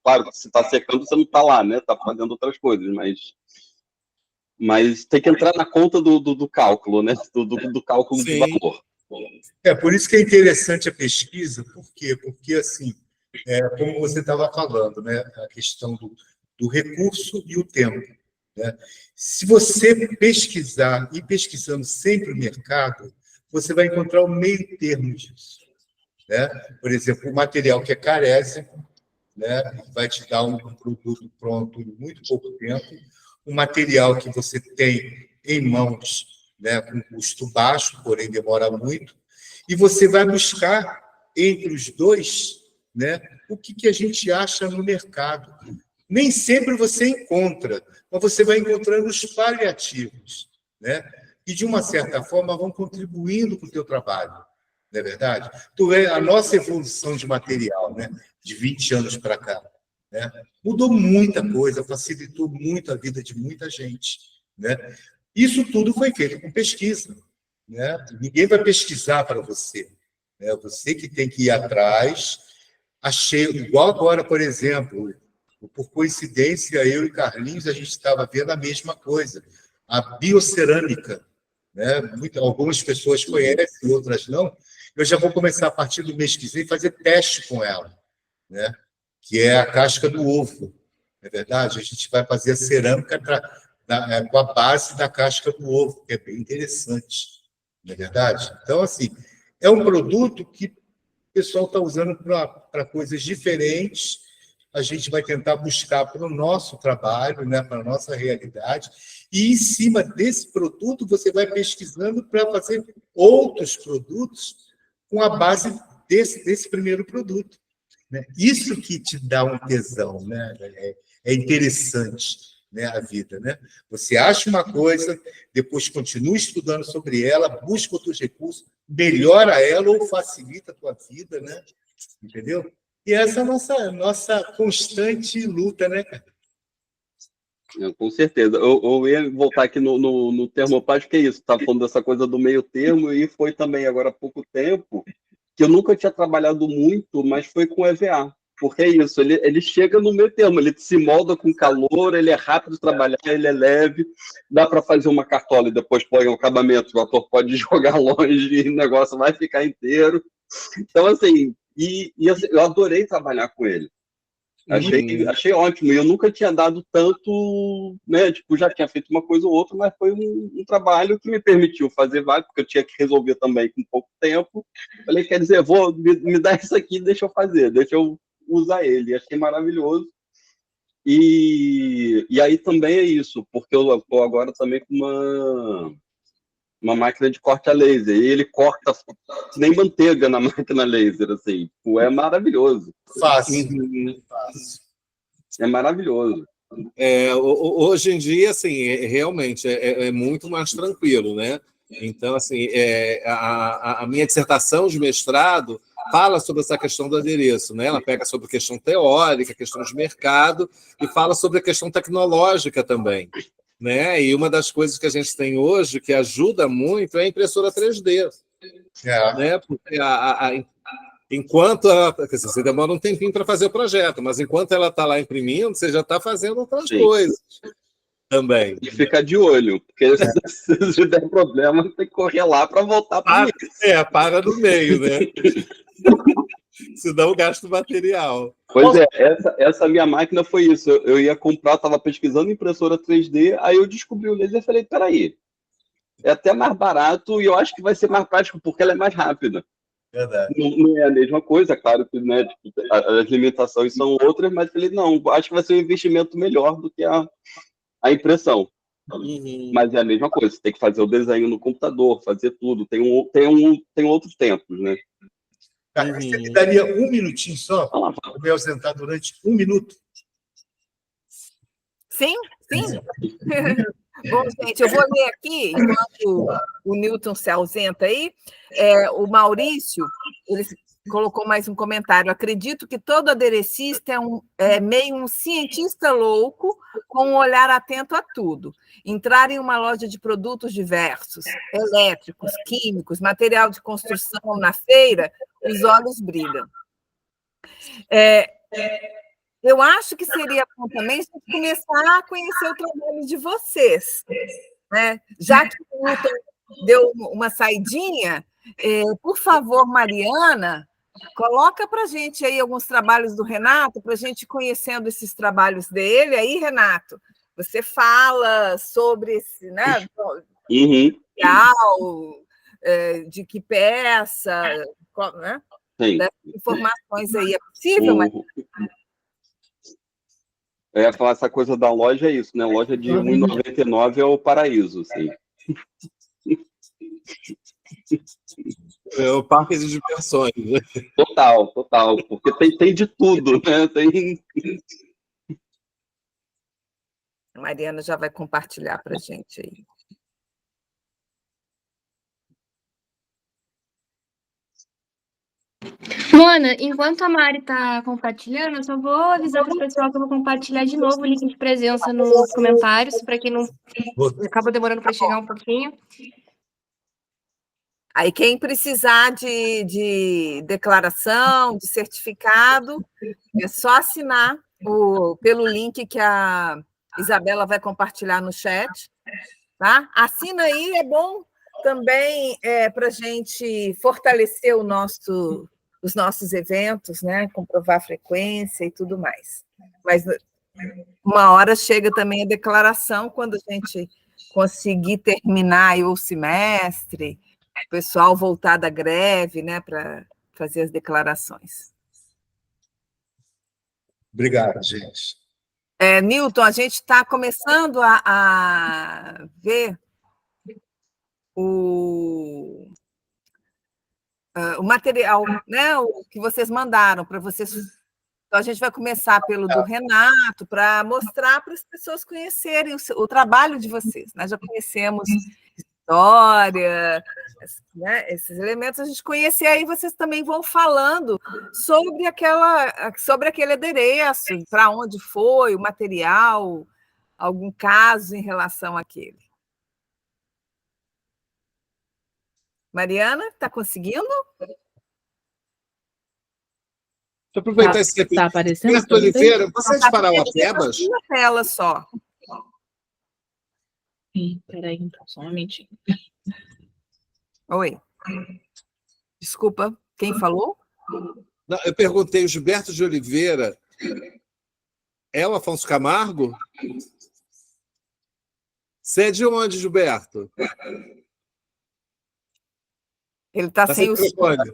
claro, que se está secando, você não está lá, né? Está fazendo outras coisas, mas tem que entrar na conta do cálculo, né? Do cálculo de valor. Por isso que é interessante a pesquisa, por quê? Porque, assim, como você estava falando, né? A questão do recurso e o tempo. Né? Se você pesquisar e pesquisando sempre o mercado, você vai encontrar o meio termo disso. Né? Por exemplo, o material que é carésimo, né? Vai te dar um produto pronto em muito pouco tempo, um material que você tem em mãos, né? Com custo baixo, porém demora muito, e você vai buscar entre os dois, né? O que a gente acha no mercado. Nem sempre você encontra, mas você vai encontrando os paliativos, né? E, de uma certa forma, vão contribuindo com o teu trabalho, não é verdade? Tu vê a nossa evolução de material, né? De 20 anos para cá, né? Mudou muita coisa, facilitou muito a vida de muita gente, né? Isso tudo foi feito com pesquisa, né? Ninguém vai pesquisar para você, né? Você que tem que ir atrás. Achei, igual agora, por exemplo... Por coincidência, eu e Carlinhos, a gente estava vendo a mesma coisa. A biocerâmica, né? Algumas pessoas conhecem, outras não. Eu já vou começar, a partir do mês que vem, fazer teste com ela, né? Que é a casca do ovo. É verdade? A gente vai fazer a cerâmica com a base da casca do ovo, que é bem interessante. Não é verdade? Então, assim, é um produto que o pessoal está usando para coisas diferentes. A gente vai tentar buscar para o nosso trabalho, né, para a nossa realidade, e em cima desse produto você vai pesquisando para fazer outros produtos com a base desse primeiro produto. Né? Isso que te dá um tesão, né? É interessante, né, a vida. Né? Você acha uma coisa, depois continua estudando sobre ela, busca outros recursos, melhora ela ou facilita a tua vida, né? Entendeu? E essa é a nossa constante luta, né, cara? Com certeza. Eu ia voltar aqui no termoplástico, que é isso, tá falando dessa coisa do meio termo, e foi também agora há pouco tempo, que eu nunca tinha trabalhado muito, mas foi com EVA. Porque é isso, ele chega no meio termo, ele se molda com calor, ele é rápido de trabalhar, ele é leve, dá para fazer uma cartola e depois põe o acabamento, o ator pode jogar longe e o negócio vai ficar inteiro. Então, assim, assim, eu adorei trabalhar com ele. Achei ótimo. E eu nunca tinha dado tanto, né? Tipo, já tinha feito uma coisa ou outra, mas foi um trabalho que me permitiu fazer vários, porque eu tinha que resolver também com pouco tempo. Falei, quer dizer, me dar isso aqui, deixa eu fazer, deixa eu usar ele. Achei maravilhoso. E aí também é isso, porque eu estou agora também com uma máquina de corte a laser, e ele corta nem manteiga na máquina laser, assim. Pô, é maravilhoso. Fácil. É maravilhoso. Hoje em dia, assim, realmente é muito mais tranquilo, né? Então, assim, a minha dissertação de mestrado fala sobre essa questão do adereço, né? Ela pega sobre a questão teórica, a questão de mercado, e fala sobre a questão tecnológica também, né? E uma das coisas que a gente tem hoje que ajuda muito é a impressora 3D, né? Porque enquanto ela, quer dizer, você demora um tempinho para fazer o projeto, mas enquanto ela está lá imprimindo, você já está fazendo outras coisas também. E fica de olho, porque se der problema, tem que correr lá para voltar para para no meio, né? Senão gasta o material. Pois é, essa minha máquina foi isso. Eu ia comprar, estava pesquisando impressora 3D, aí eu descobri o laser e falei, peraí, é até mais barato e eu acho que vai ser mais prático porque ela é mais rápida. Verdade. Não é a mesma coisa, claro que, né, as limitações são outras, mas falei, não, acho que vai ser um investimento melhor do que a impressão. Mas é a mesma coisa, você tem que fazer o desenho no computador, fazer tudo, tem outros tempos, né? Você me daria um minutinho só para me ausentar durante um minuto? Sim. Bom, gente, eu vou ler aqui, enquanto o Newton se ausenta aí, o Maurício, ele colocou mais um comentário. Acredito que todo aderecista é meio um cientista louco com um olhar atento a tudo. Entrar em uma loja de produtos diversos, elétricos, químicos, material de construção na feira, os olhos brilham. Eu acho que seria bom também a gente começar a conhecer o trabalho de vocês, né? Já que o Newton deu uma saidinha, por favor, Mariana, coloca para a gente aí alguns trabalhos do Renato, para a gente ir conhecendo esses trabalhos dele. Aí, Renato, você fala sobre esse, né? De que peça, né? Dessas informações aí. É possível, Mariana? Eu ia falar essa coisa da loja, é isso, né? Loja de R$ 1,99 é o paraíso, assim. É o parque de diversões, né? Total, porque tem de tudo, né? A Mariana já vai compartilhar para a gente aí. Mona, enquanto a Mari está compartilhando, eu só vou avisar para o pessoal que eu vou compartilhar de novo o link de presença nos comentários, para quem não acaba demorando para chegar um pouquinho. Aí, quem precisar de declaração, de certificado, é só assinar pelo link que a Isabela vai compartilhar no chat. Tá? Assina aí, é bom também para a gente fortalecer os nossos eventos, né? Comprovar a frequência e tudo mais. Mas uma hora chega também a declaração, quando a gente conseguir terminar aí o semestre, o pessoal voltar da greve, né, para fazer as declarações. Obrigado, gente. Newton, a gente está começando a ver o material, né, o que vocês mandaram para vocês. Então, a gente vai começar pelo do Renato, para mostrar para as pessoas conhecerem o trabalho de vocês. Nós já conhecemos história, né, esses elementos a gente conhecer, aí vocês também vão falando sobre aquele adereço, para onde foi, o material, algum caso em relação àquele. Mariana, está conseguindo? Deixa eu aproveitar esse tempo. Está aparecendo? Roberto Oliveira, você é de Parauapebas? Uma tela só. Espera aí, então, só um momentinho. Oi. Desculpa, quem falou? Não, eu perguntei, o Gilberto de Oliveira é o Afonso Camargo? Você é de onde, Gilberto? Ele está sem o microfone.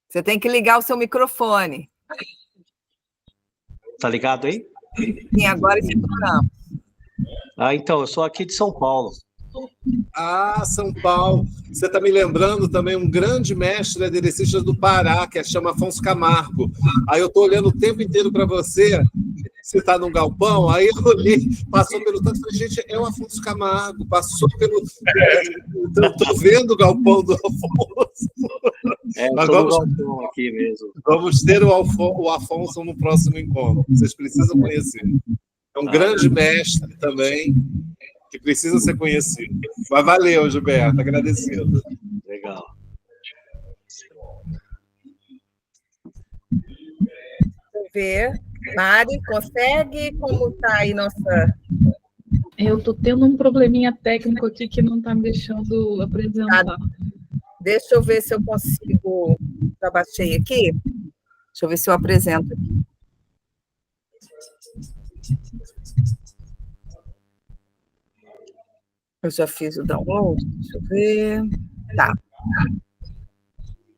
Você tem que ligar o seu microfone. Tá ligado aí? Sim, agora escutamos. Então, eu sou aqui de São Paulo. Ah, São Paulo. Você está me lembrando também um grande mestre aderecista do Pará, que chama Afonso Camargo. Aí eu estou olhando o tempo inteiro para você, você está num galpão, aí eu olhei, passou pelo tanto, falei, gente, é o Afonso Camargo, passou pelo... Estou vendo o galpão do Afonso. Mas galpão aqui mesmo. Vamos ter o Afonso no próximo encontro. Vocês precisam conhecer. É um grande mestre também, que precisa ser conhecido. Mas valeu, Gilberto, agradecido. Legal. Vamos ver. Mari, consegue? Como está aí nossa... Eu estou tendo um probleminha técnico aqui que não está me deixando apresentar. Deixa eu ver se eu consigo... Já baixei aqui? Deixa eu ver se eu apresento aqui. Eu já fiz o download, deixa eu ver. Tá.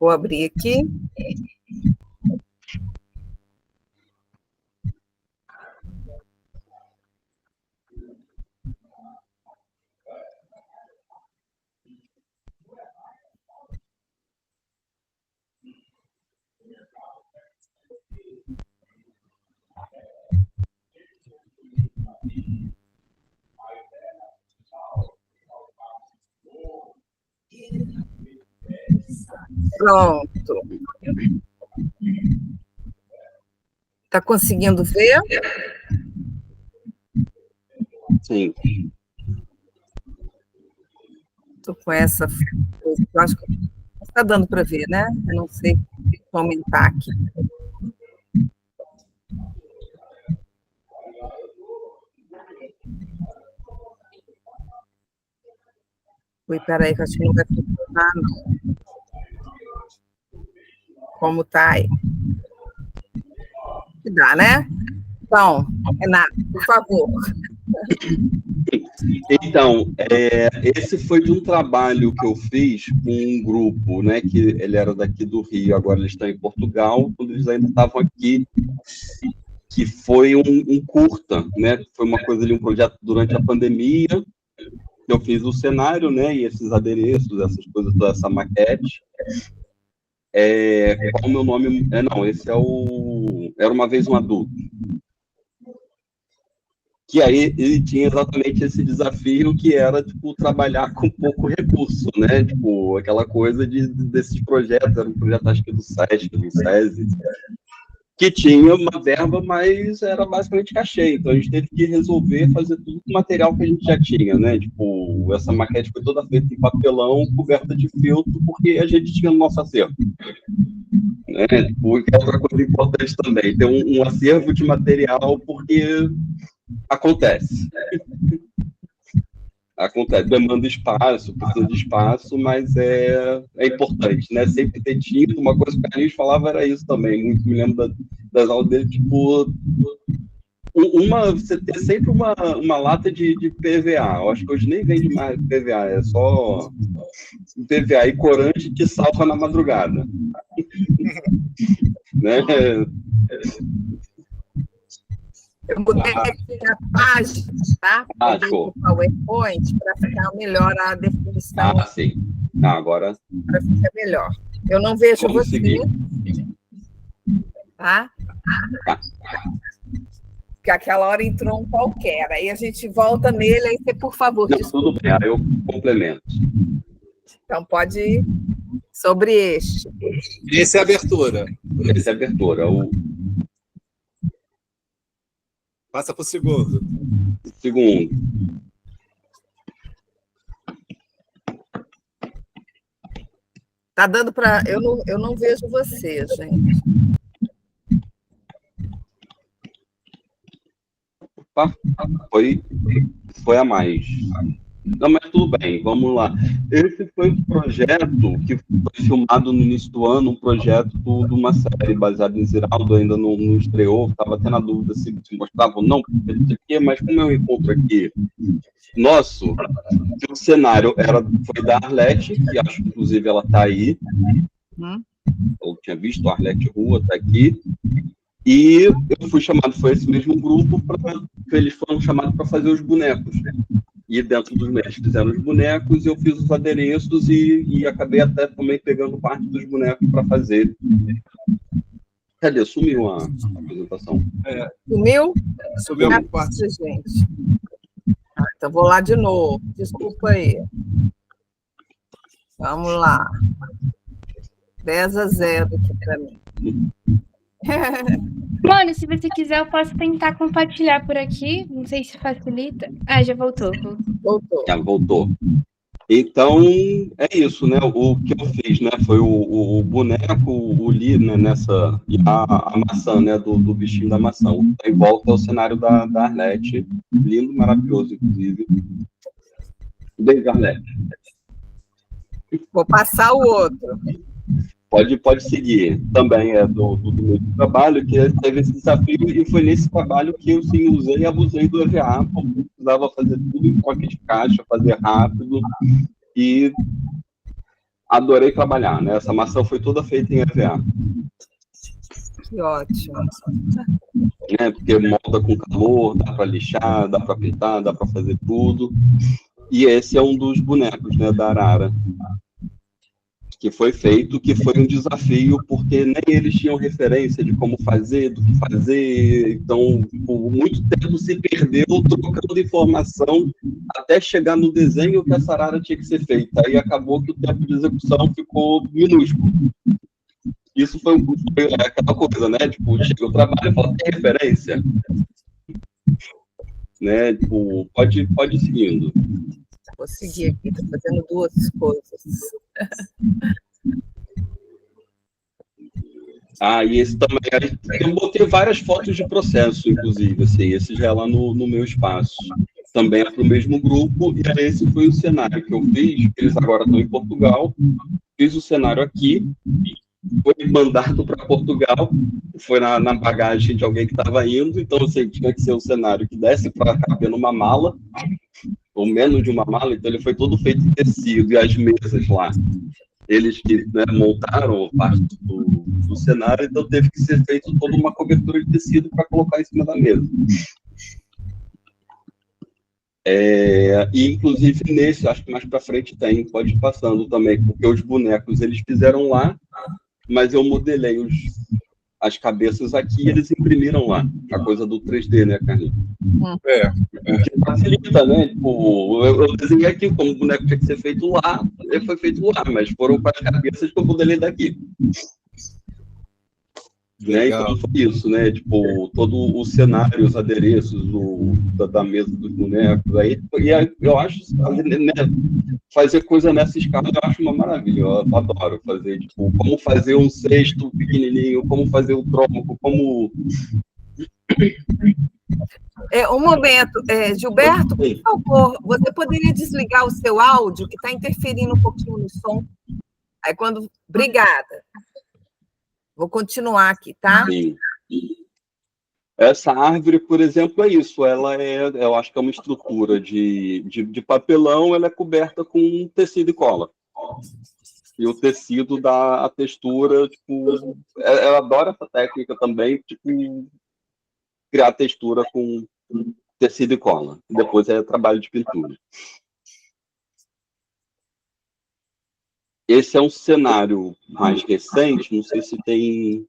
Vou abrir aqui. Pronto. Está conseguindo ver? Sim. Estou com essa... Eu acho que está dando para ver, né? Eu não sei. Vou aumentar aqui. Ui, peraí, que eu acho que não vai funcionar, não. Como está aí? Que dá, né? Então, Renato, por favor. Então, esse foi de um trabalho que eu fiz com um grupo, né, que ele era daqui do Rio, agora eles estão em Portugal, quando eles ainda estavam aqui, que foi um curta, né, foi uma coisa ali, um projeto durante a pandemia, eu fiz o cenário, né, e esses adereços, essas coisas, toda essa maquete. Qual o meu nome? Não, esse é o... Era Uma Vez um Adulto. Que aí ele tinha exatamente esse desafio que era, tipo, trabalhar com pouco recurso, né? Tipo, aquela coisa desses projetos, era um projeto, acho que do SESC, do SESI, que tinha uma verba, mas era basicamente cachê. Então a gente teve que resolver fazer tudo com o material que a gente já tinha, né? Tipo, essa maquete foi toda feita em papelão, coberta de filtro, porque a gente tinha no nosso acervo. Né? Tipo, que é outra coisa importante também, ter um acervo de material, porque acontece. Acontece, demanda espaço, precisa de espaço, mas é importante, né? Sempre ter tinta, uma coisa que o Carlinhos falava era isso também, muito me lembro das aulas dele, tipo, você ter sempre uma lata de PVA, eu acho que hoje nem vende mais PVA, é só PVA e corante que salva na madrugada. Né? Eu mudei aqui a página, tá? Show. O PowerPoint para ficar melhor a definição. Sim. Agora... Para ficar melhor. Eu não vejo você. Seguir. Tá? Porque aquela hora entrou um qualquer. Aí a gente volta nele, aí você, por favor... Não, tudo bem, aí eu complemento. Então, pode ir sobre este. Esse é a abertura. Esse é a abertura. Passa para o segundo. Segundo. Tá dando para... Eu não vejo você, gente. Opa, foi a mais. Não, mas tudo bem, vamos lá. Esse foi um projeto que foi filmado no início do ano, um projeto de uma série baseada em Ziraldo, ainda não estreou, estava até na dúvida se mostrava ou não, mas como eu encontro aqui nosso, o cenário foi da Arlete, que acho que inclusive ela está aí, eu tinha visto a Arlete Rua, está aqui, e eu fui chamado, foi esse mesmo grupo, para eles foram chamados para fazer os bonecos. E dentro dos meses fizeram os bonecos, eu fiz os adereços e acabei até também pegando parte dos bonecos para fazer. Cadê? Sumiu a apresentação. Sumiu? Sumiu Ah, por parte. gente. Então, vou lá de novo. Desculpa aí. Vamos lá. 10-0 aqui para mim. Mano, se você quiser, eu posso tentar compartilhar por aqui. Não sei se facilita. Ah, já voltou. Voltou. Já voltou. Então, é isso, né? O que eu fiz, né? Foi o boneco, o Lee, né? Nessa... E a maçã, né? Do bichinho da maçã. Em volta é o cenário da Arlete. Lindo, maravilhoso, inclusive. Beijo, Arlete. Vou passar o outro. Pode seguir. Também é do meu trabalho, que teve esse desafio, e foi nesse trabalho que eu sim usei e abusei do EVA, porque precisava fazer tudo em toque de caixa, fazer rápido, e adorei trabalhar, né? Essa maçã foi toda feita em EVA. Que ótimo. Né? Porque molda com calor, dá para lixar, dá para pintar, dá para fazer tudo. E esse é um dos bonecos, né, da Arara, que foi feito, que foi um desafio, porque nem eles tinham referência de como fazer, do que fazer, então, por muito tempo se perdeu trocando informação até chegar no desenho que essa arara tinha que ser feita, aí acabou que o tempo de execução ficou minúsculo. Isso foi aquela coisa, né, tipo, chega o trabalho e fala, tem referência? Né, tipo, pode ir seguindo. Vou seguir aqui, estou fazendo duas coisas. E esse também, eu botei várias fotos de processo, inclusive, assim, esse já é lá no meu espaço. Também é para o mesmo grupo, e esse foi o cenário que eu fiz, eles agora estão em Portugal, fiz o cenário aqui, foi mandado para Portugal, foi na bagagem de alguém que estava indo, então, assim, tinha que ser um cenário que desse para caber numa mala, ou menos de uma mala, então ele foi todo feito em tecido, e as mesas lá, eles que, né, montaram parte do cenário, então teve que ser feito toda uma cobertura de tecido para colocar em cima da mesa. E inclusive nesse, acho que mais para frente pode ir passando também, porque os bonecos eles fizeram lá, mas eu modelei as cabeças aqui e eles imprimiram lá, a coisa do 3D, né, Carlinhos? O que facilita, né? Tipo, eu desenhei aqui como o boneco tinha que ser feito lá, ele foi feito lá, mas foram com as cabeças que eu modelei daqui. Né? Então foi isso, né? Tipo, todo o cenário, os adereços da mesa dos bonecos, aí eu acho fazer coisa nessa escala, eu acho uma maravilha, eu adoro fazer, tipo, como fazer um cesto pequenininho, como fazer o tronco, como... Um momento, Gilberto, por favor, você poderia desligar o seu áudio, que está interferindo um pouquinho no som? Aí quando... Obrigada. Vou continuar aqui, tá? Sim. Essa árvore, por exemplo, é isso. Ela eu acho que é uma estrutura de papelão, ela é coberta com tecido e cola. E o tecido dá a textura, tipo... Eu adoro essa técnica também, tipo, criar textura com tecido e cola. Depois é trabalho de pintura. Esse é um cenário mais recente, não sei se tem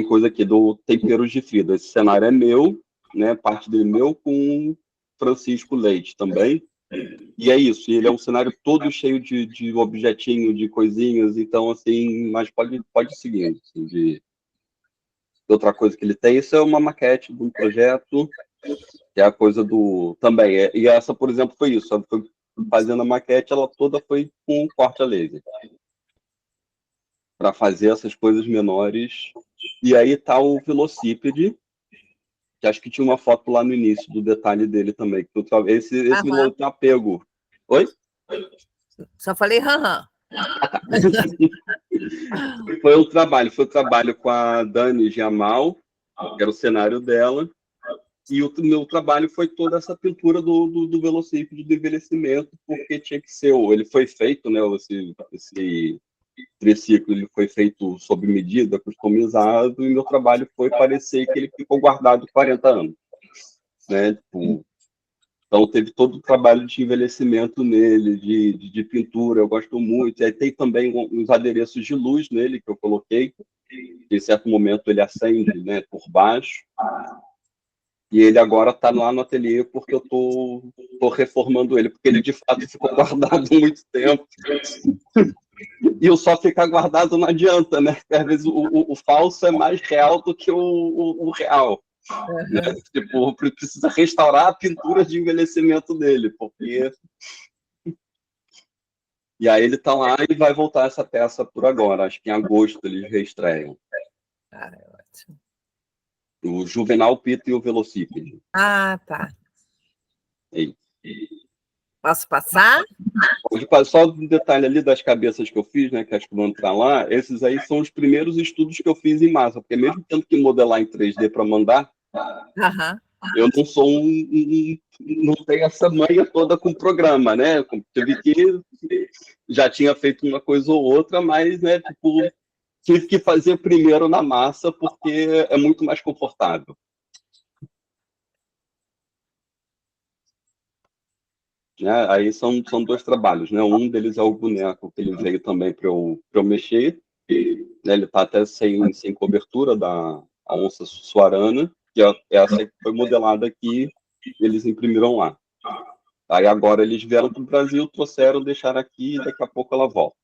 coisa aqui do Temperos de Frida. Esse cenário é meu, né? Parte dele é meu, com Francisco Leite também. E é isso, ele é um cenário todo cheio de objetinho, de coisinhas, então, assim, mas pode seguir. Assim, de outra coisa que ele tem, isso é uma maquete de um projeto, que é a coisa do... Também, e essa, por exemplo, foi isso, foi fazendo a maquete, ela toda foi com corte a laser. Para fazer essas coisas menores. E aí tá o velocípede, que acho que tinha uma foto lá no início do detalhe dele também. Que esse não tem apego. Oi? Só falei aham. Foi o trabalho com a Dani Jamal, que era o cenário dela. E o meu trabalho foi toda essa pintura do velocípede do envelhecimento, porque tinha que ser, ele foi feito, né, esse triciclo, ele foi feito sob medida, customizado, e meu trabalho foi parecer que ele ficou guardado 40 anos. né? Tipo, então teve todo o trabalho de envelhecimento nele, de pintura, eu gosto muito. E aí tem também uns adereços de luz nele que eu coloquei, que em certo momento ele acende, né, por baixo. E ele agora está lá no ateliê porque eu tô reformando ele, porque ele de fato ficou guardado muito tempo. E o só ficar guardado não adianta, né? Porque às vezes o falso é mais real do que o real. Né? Tipo, precisa restaurar a pintura de envelhecimento dele, porque... E aí ele tá lá e vai voltar essa peça por agora. Acho que em agosto eles reestreiam. Ah, é ótimo. O Juvenal Pito e o Velocípede. Ah, tá. E Posso passar? só um detalhe ali das cabeças que eu fiz, né, que acho que vão entrar lá, esses aí são os primeiros estudos que eu fiz em massa, porque mesmo tendo que modelar em 3D para mandar, Aham. eu não sou não tenho essa manha toda com o programa, né? Tive que já tinha feito uma coisa ou outra, mas, né, tipo, tive que fazer primeiro na massa porque é muito mais confortável. Né? Aí são dois trabalhos, né? Um deles é o boneco que ele veio também para eu mexer. Né? Ele está até sem cobertura da onça suarana, que é essa que foi modelada aqui, eles imprimiram lá. Aí agora eles vieram para o Brasil, trouxeram, deixaram aqui e daqui a pouco ela volta.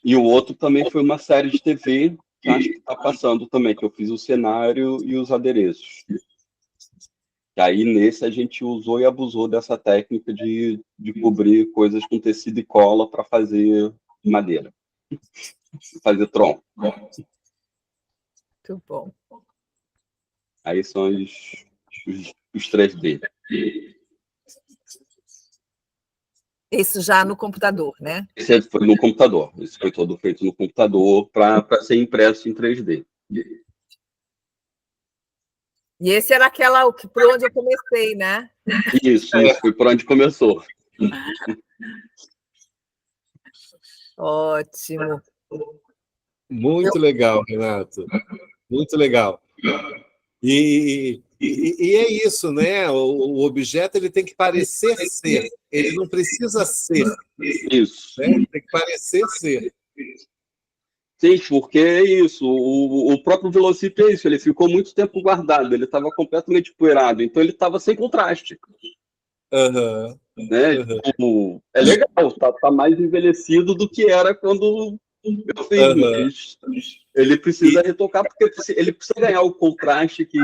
E o outro também foi uma série de TV, que acho que está passando também, que eu fiz o cenário e os adereços. E aí nesse a gente usou e abusou dessa técnica de cobrir coisas com tecido e cola para fazer madeira. Fazer tronco. Muito bom. Aí são os 3D. Isso já no computador, né? Esse foi no computador. Esse foi todo feito no computador para ser impresso em 3D. E esse era por onde eu comecei, né? Isso foi por onde começou. Ótimo. Muito legal, Renato. Muito legal. E é isso, né? O objeto ele tem que parecer ser. Ele não precisa ser. Isso. Né? Tem que parecer ser. Sim, porque é isso. O próprio Velocípede é isso. Ele ficou muito tempo guardado. Ele estava completamente poeirado. Então ele estava sem contraste. Uhum. Né? Uhum. Tipo, é legal. Tá mais envelhecido do que era quando eu fiz. Uhum. Mas ele precisa retocar porque ele precisa ganhar o contraste que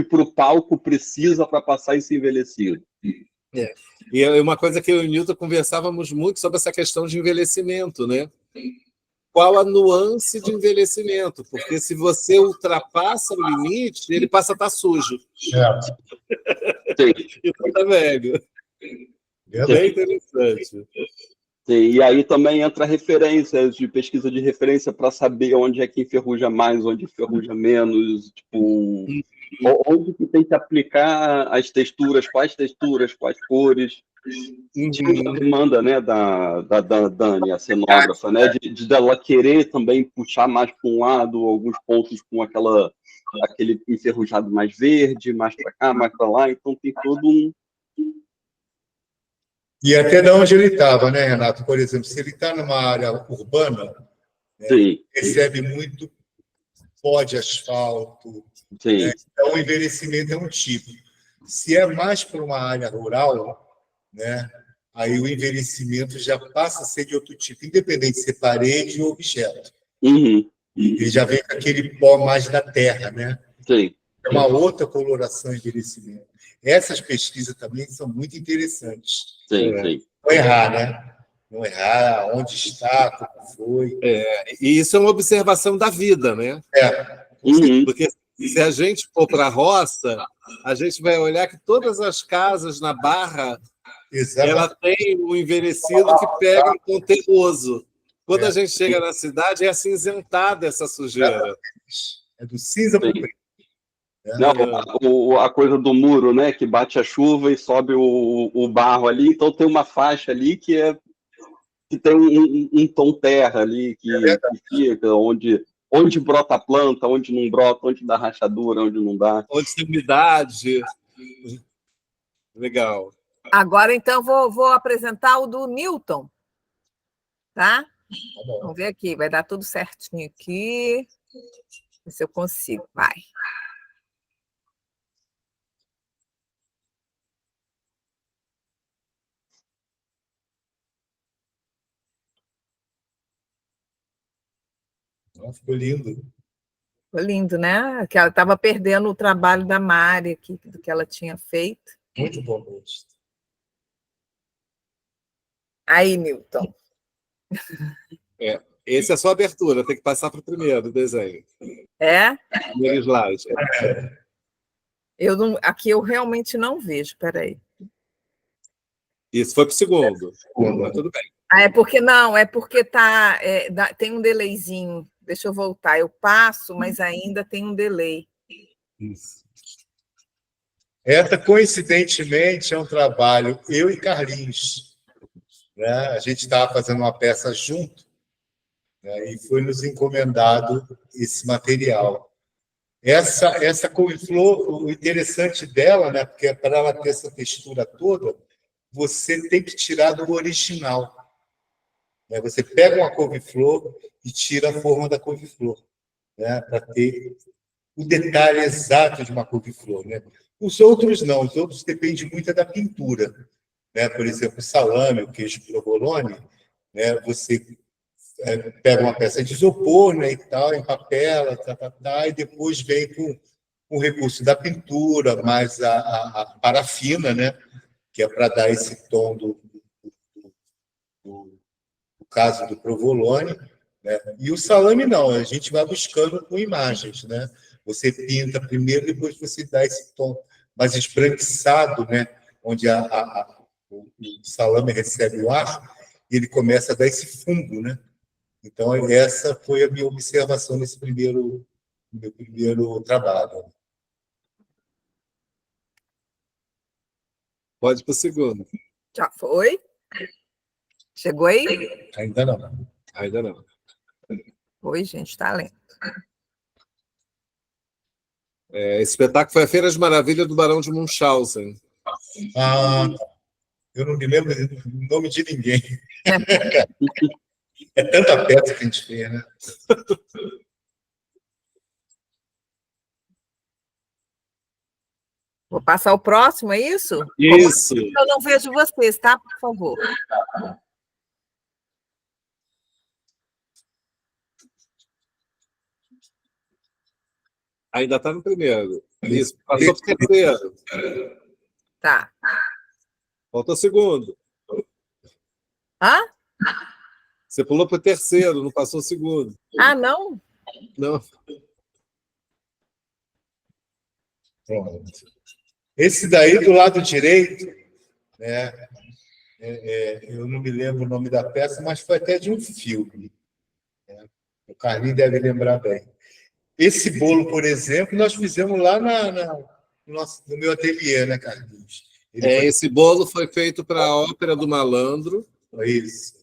para o palco precisa para passar esse envelhecido. É. E é uma coisa que eu e o Nilton conversávamos muito sobre essa questão de envelhecimento, né? Qual a nuance de envelhecimento? Porque se você ultrapassa o limite, ele passa a estar sujo. Sim. E está velho. É bem interessante. Sim, e aí também entra referências de pesquisa de referência para saber onde é que enferruja mais, onde enferruja menos, tipo, onde que tem que aplicar as texturas, quais cores. Tinha demanda, né, da Dani, a cenógrafa, né, de dela querer também puxar mais para um lado, alguns pontos com aquele enferrujado mais verde, mais para cá, mais para lá, então tem todo um... E até de onde ele estava, né, Renato? Por exemplo, se ele está numa área urbana, né, recebe muito pó de asfalto, né? Então o envelhecimento é um tipo. Se é mais para uma área rural, né, aí o envelhecimento já passa a ser de outro tipo, independente de ser parede ou objeto. Ele já vem com aquele pó mais da terra, né? Sim. É uma outra coloração de envelhecimento. Essas pesquisas também são muito interessantes. Sim. Não errar, né? Não errar onde está, como foi. E isso é uma observação da vida, né? Porque se a gente for para a roça, a gente vai olhar que todas as casas na Barra ela tem um envelhecido que pega um tom terroso. Quando a gente chega na cidade, é acinzentada essa sujeira. É do cinza para o preto. Não, a coisa do muro, né? Que bate a chuva e sobe o barro ali, então tem uma faixa ali que tem um tom terra ali que fica, onde onde brota a planta, onde não brota, onde dá rachadura, onde não dá. Onde tem umidade. Legal. Agora, então, vou apresentar o do Newton, tá? Tá bom. Vamos ver aqui, vai dar tudo certinho aqui. Ver se eu consigo, vai. Ficou lindo. Ficou lindo, né? Que ela estava perdendo o trabalho da Mari aqui, do que ela tinha feito. Muito bom gosto. Aí, Newton. Esse é só a abertura, tem que passar para o primeiro desenho. É? Primeiro slide. Eu não, aqui eu realmente não vejo, peraí. Isso foi para o segundo. Mas tudo bem. Ah, é porque tem um delayzinho. Deixa eu voltar. Eu passo, mas ainda tem um delay. Isso. Essa, coincidentemente, é um trabalho, eu e Carlinhos, né? A gente estava fazendo uma peça junto, né? E foi nos encomendado esse material. Essa couve-flor, o interessante dela, né? Porque para ela ter essa textura toda, você tem que tirar do original. Né? Você pega uma couve-flor e tira a forma da couve-flor, né? Para ter o detalhe exato de uma couve-flor, né? Os outros não, os outros dependem muito da pintura, né? Por exemplo, o salame, o queijo provolone, né? Você pega uma peça de isopor, né, e tal, empapela, e depois vem com o recurso da pintura, mais a parafina, né? Que é para dar esse tom do caso do provolone, né? E o salame não, a gente vai buscando com imagens, né? Você pinta primeiro, depois você dá esse tom mais esbranquiçado, né? Onde o salame recebe o ar, e ele começa a dar esse fundo, né? Então, essa foi a minha observação nesse meu primeiro trabalho. Pode ir para o segundo. Já foi? Chegou aí? Ainda não. Ainda não. Foi, gente, tá lento. Esse espetáculo foi a Feira de Maravilha do Barão de Munchausen. Eu não me lembro o nome de ninguém. É tanta peça que a gente fez, né? Vou passar o próximo, é isso? Isso. Eu não vejo vocês, tá? Por favor. Ainda está no primeiro. Isso. Passou para o terceiro. Tá. Faltou o segundo. Hã? Você pulou para o terceiro, não passou o segundo. Ah, não? Não. Pronto. Esse daí, do lado direito, né? Eu não me lembro o nome da peça, mas foi até de um filme. Né? O Carlinhos deve lembrar bem. Esse bolo, por exemplo, nós fizemos lá no meu ateliê, né, Carlinhos? Esse bolo foi feito para a Ópera do Malandro. Isso.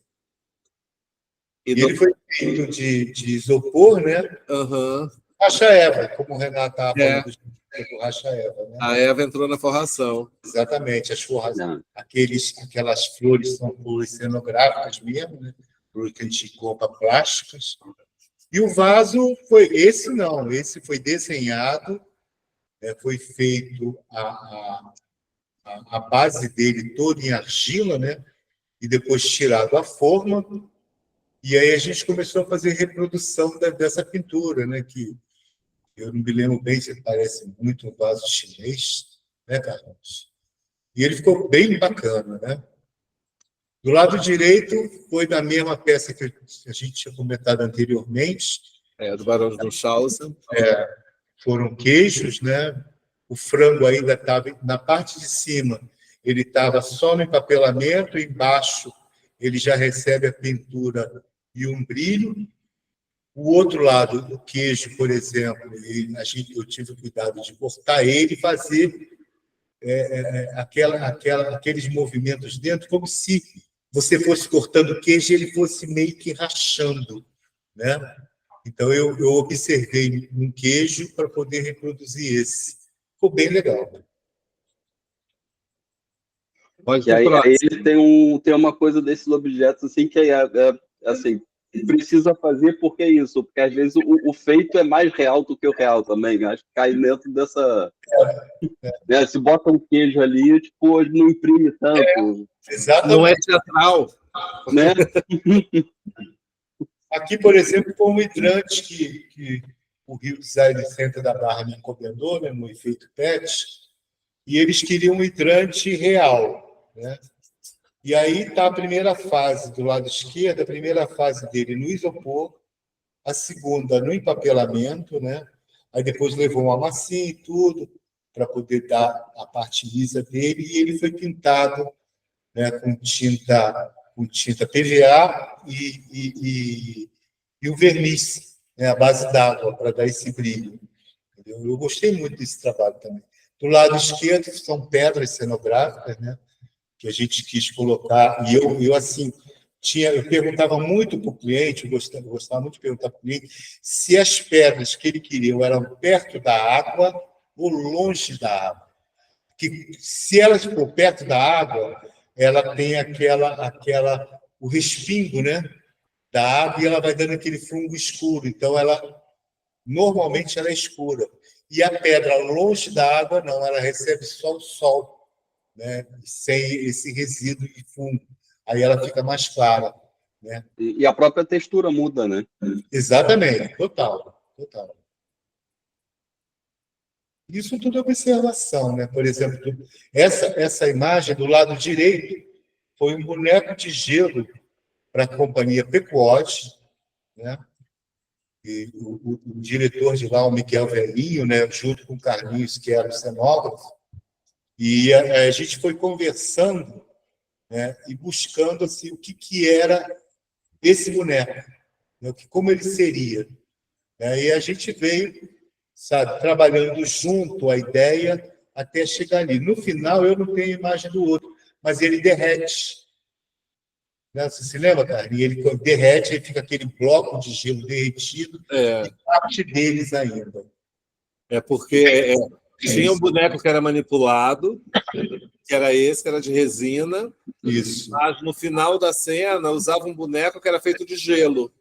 Ele foi feito de isopor, né? Uhum. Racha Eva, como o Renato estava falando do Racha Eva. Né? A Eva entrou na forração. Exatamente, as forras, aquelas flores são flores cenográficas mesmo, né? Flores que a gente compra plásticas. E o vaso foi esse não, esse foi desenhado, foi feito a base dele toda em argila, né? E depois tirado a forma, e aí a gente começou a fazer reprodução dessa pintura, né? Que eu não me lembro bem, se parece muito um vaso chinês, né, Carlos? E ele ficou bem bacana, né? Do lado direito foi da mesma peça que a gente tinha comentado anteriormente. Do Barão de Munchausen. Foram queijos, né? O frango ainda estava na parte de cima, ele estava só no empapelamento, embaixo ele já recebe a pintura e um brilho. O outro lado, o queijo, por exemplo, eu tive o cuidado de cortar ele e fazer aqueles movimentos dentro, como se você fosse cortando o queijo e ele fosse meio que rachando, né? Então, eu observei um queijo para poder reproduzir esse. Ficou bem legal. Pode E ir pro aí próximo. ele tem uma coisa desses objetos assim que assim, precisa fazer porque é isso, porque às vezes o feito é mais real do que o real também. Acho que cai dentro dessa. Né, se bota um queijo ali, tipo, hoje não imprime tanto, Exatamente. Não é teatral. né? Aqui, por exemplo, foi um hidrante que o Rio Design Center da Barra me encomendou, né, no efeito PET, e eles queriam um hidrante real, né? E aí está a primeira fase do lado esquerdo, a primeira fase dele no isopor, a segunda no empapelamento, né? Aí depois levou uma massinha e tudo para poder dar a parte lisa dele, e ele foi pintado, né, com tinta PVA e o verniz, né, a base d'água, para dar esse brilho. Entendeu? Eu gostei muito desse trabalho também. Do lado esquerdo são pedras cenográficas, né, que a gente quis colocar, e eu assim, eu perguntava muito para o cliente, eu gostava muito de perguntar para o cliente se as pedras que ele queria eram perto da água ou longe da água. Que se elas for perto da água, ela tem o respingo, né, da água, e ela vai dando aquele fungo escuro. Então, normalmente ela é escura. E a pedra longe da água, não, ela recebe só o sol, né, sem esse resíduo de fungo. Aí ela fica mais clara, né? E a própria textura muda, né? Exatamente, total. Isso tudo é observação, né? Por exemplo, essa imagem do lado direito foi um boneco de gelo para a companhia Pequod, né? E o diretor de lá, o Miguel Velhinho, né? Junto com o Carlinhos, que era o cenógrafo, e a gente foi conversando, né? E buscando assim, o que era esse boneco, né? Como ele seria. E a gente veio, sabe, trabalhando junto a ideia até chegar ali. No final, eu não tenho imagem do outro, mas ele derrete. Né? Você se lembra, cara? E ele derrete, aí fica aquele bloco de gelo derretido, e parte deles ainda. Porque tinha um boneco que era manipulado, que era esse, que era de resina. Isso. Mas no final da cena usava um boneco que era feito de gelo.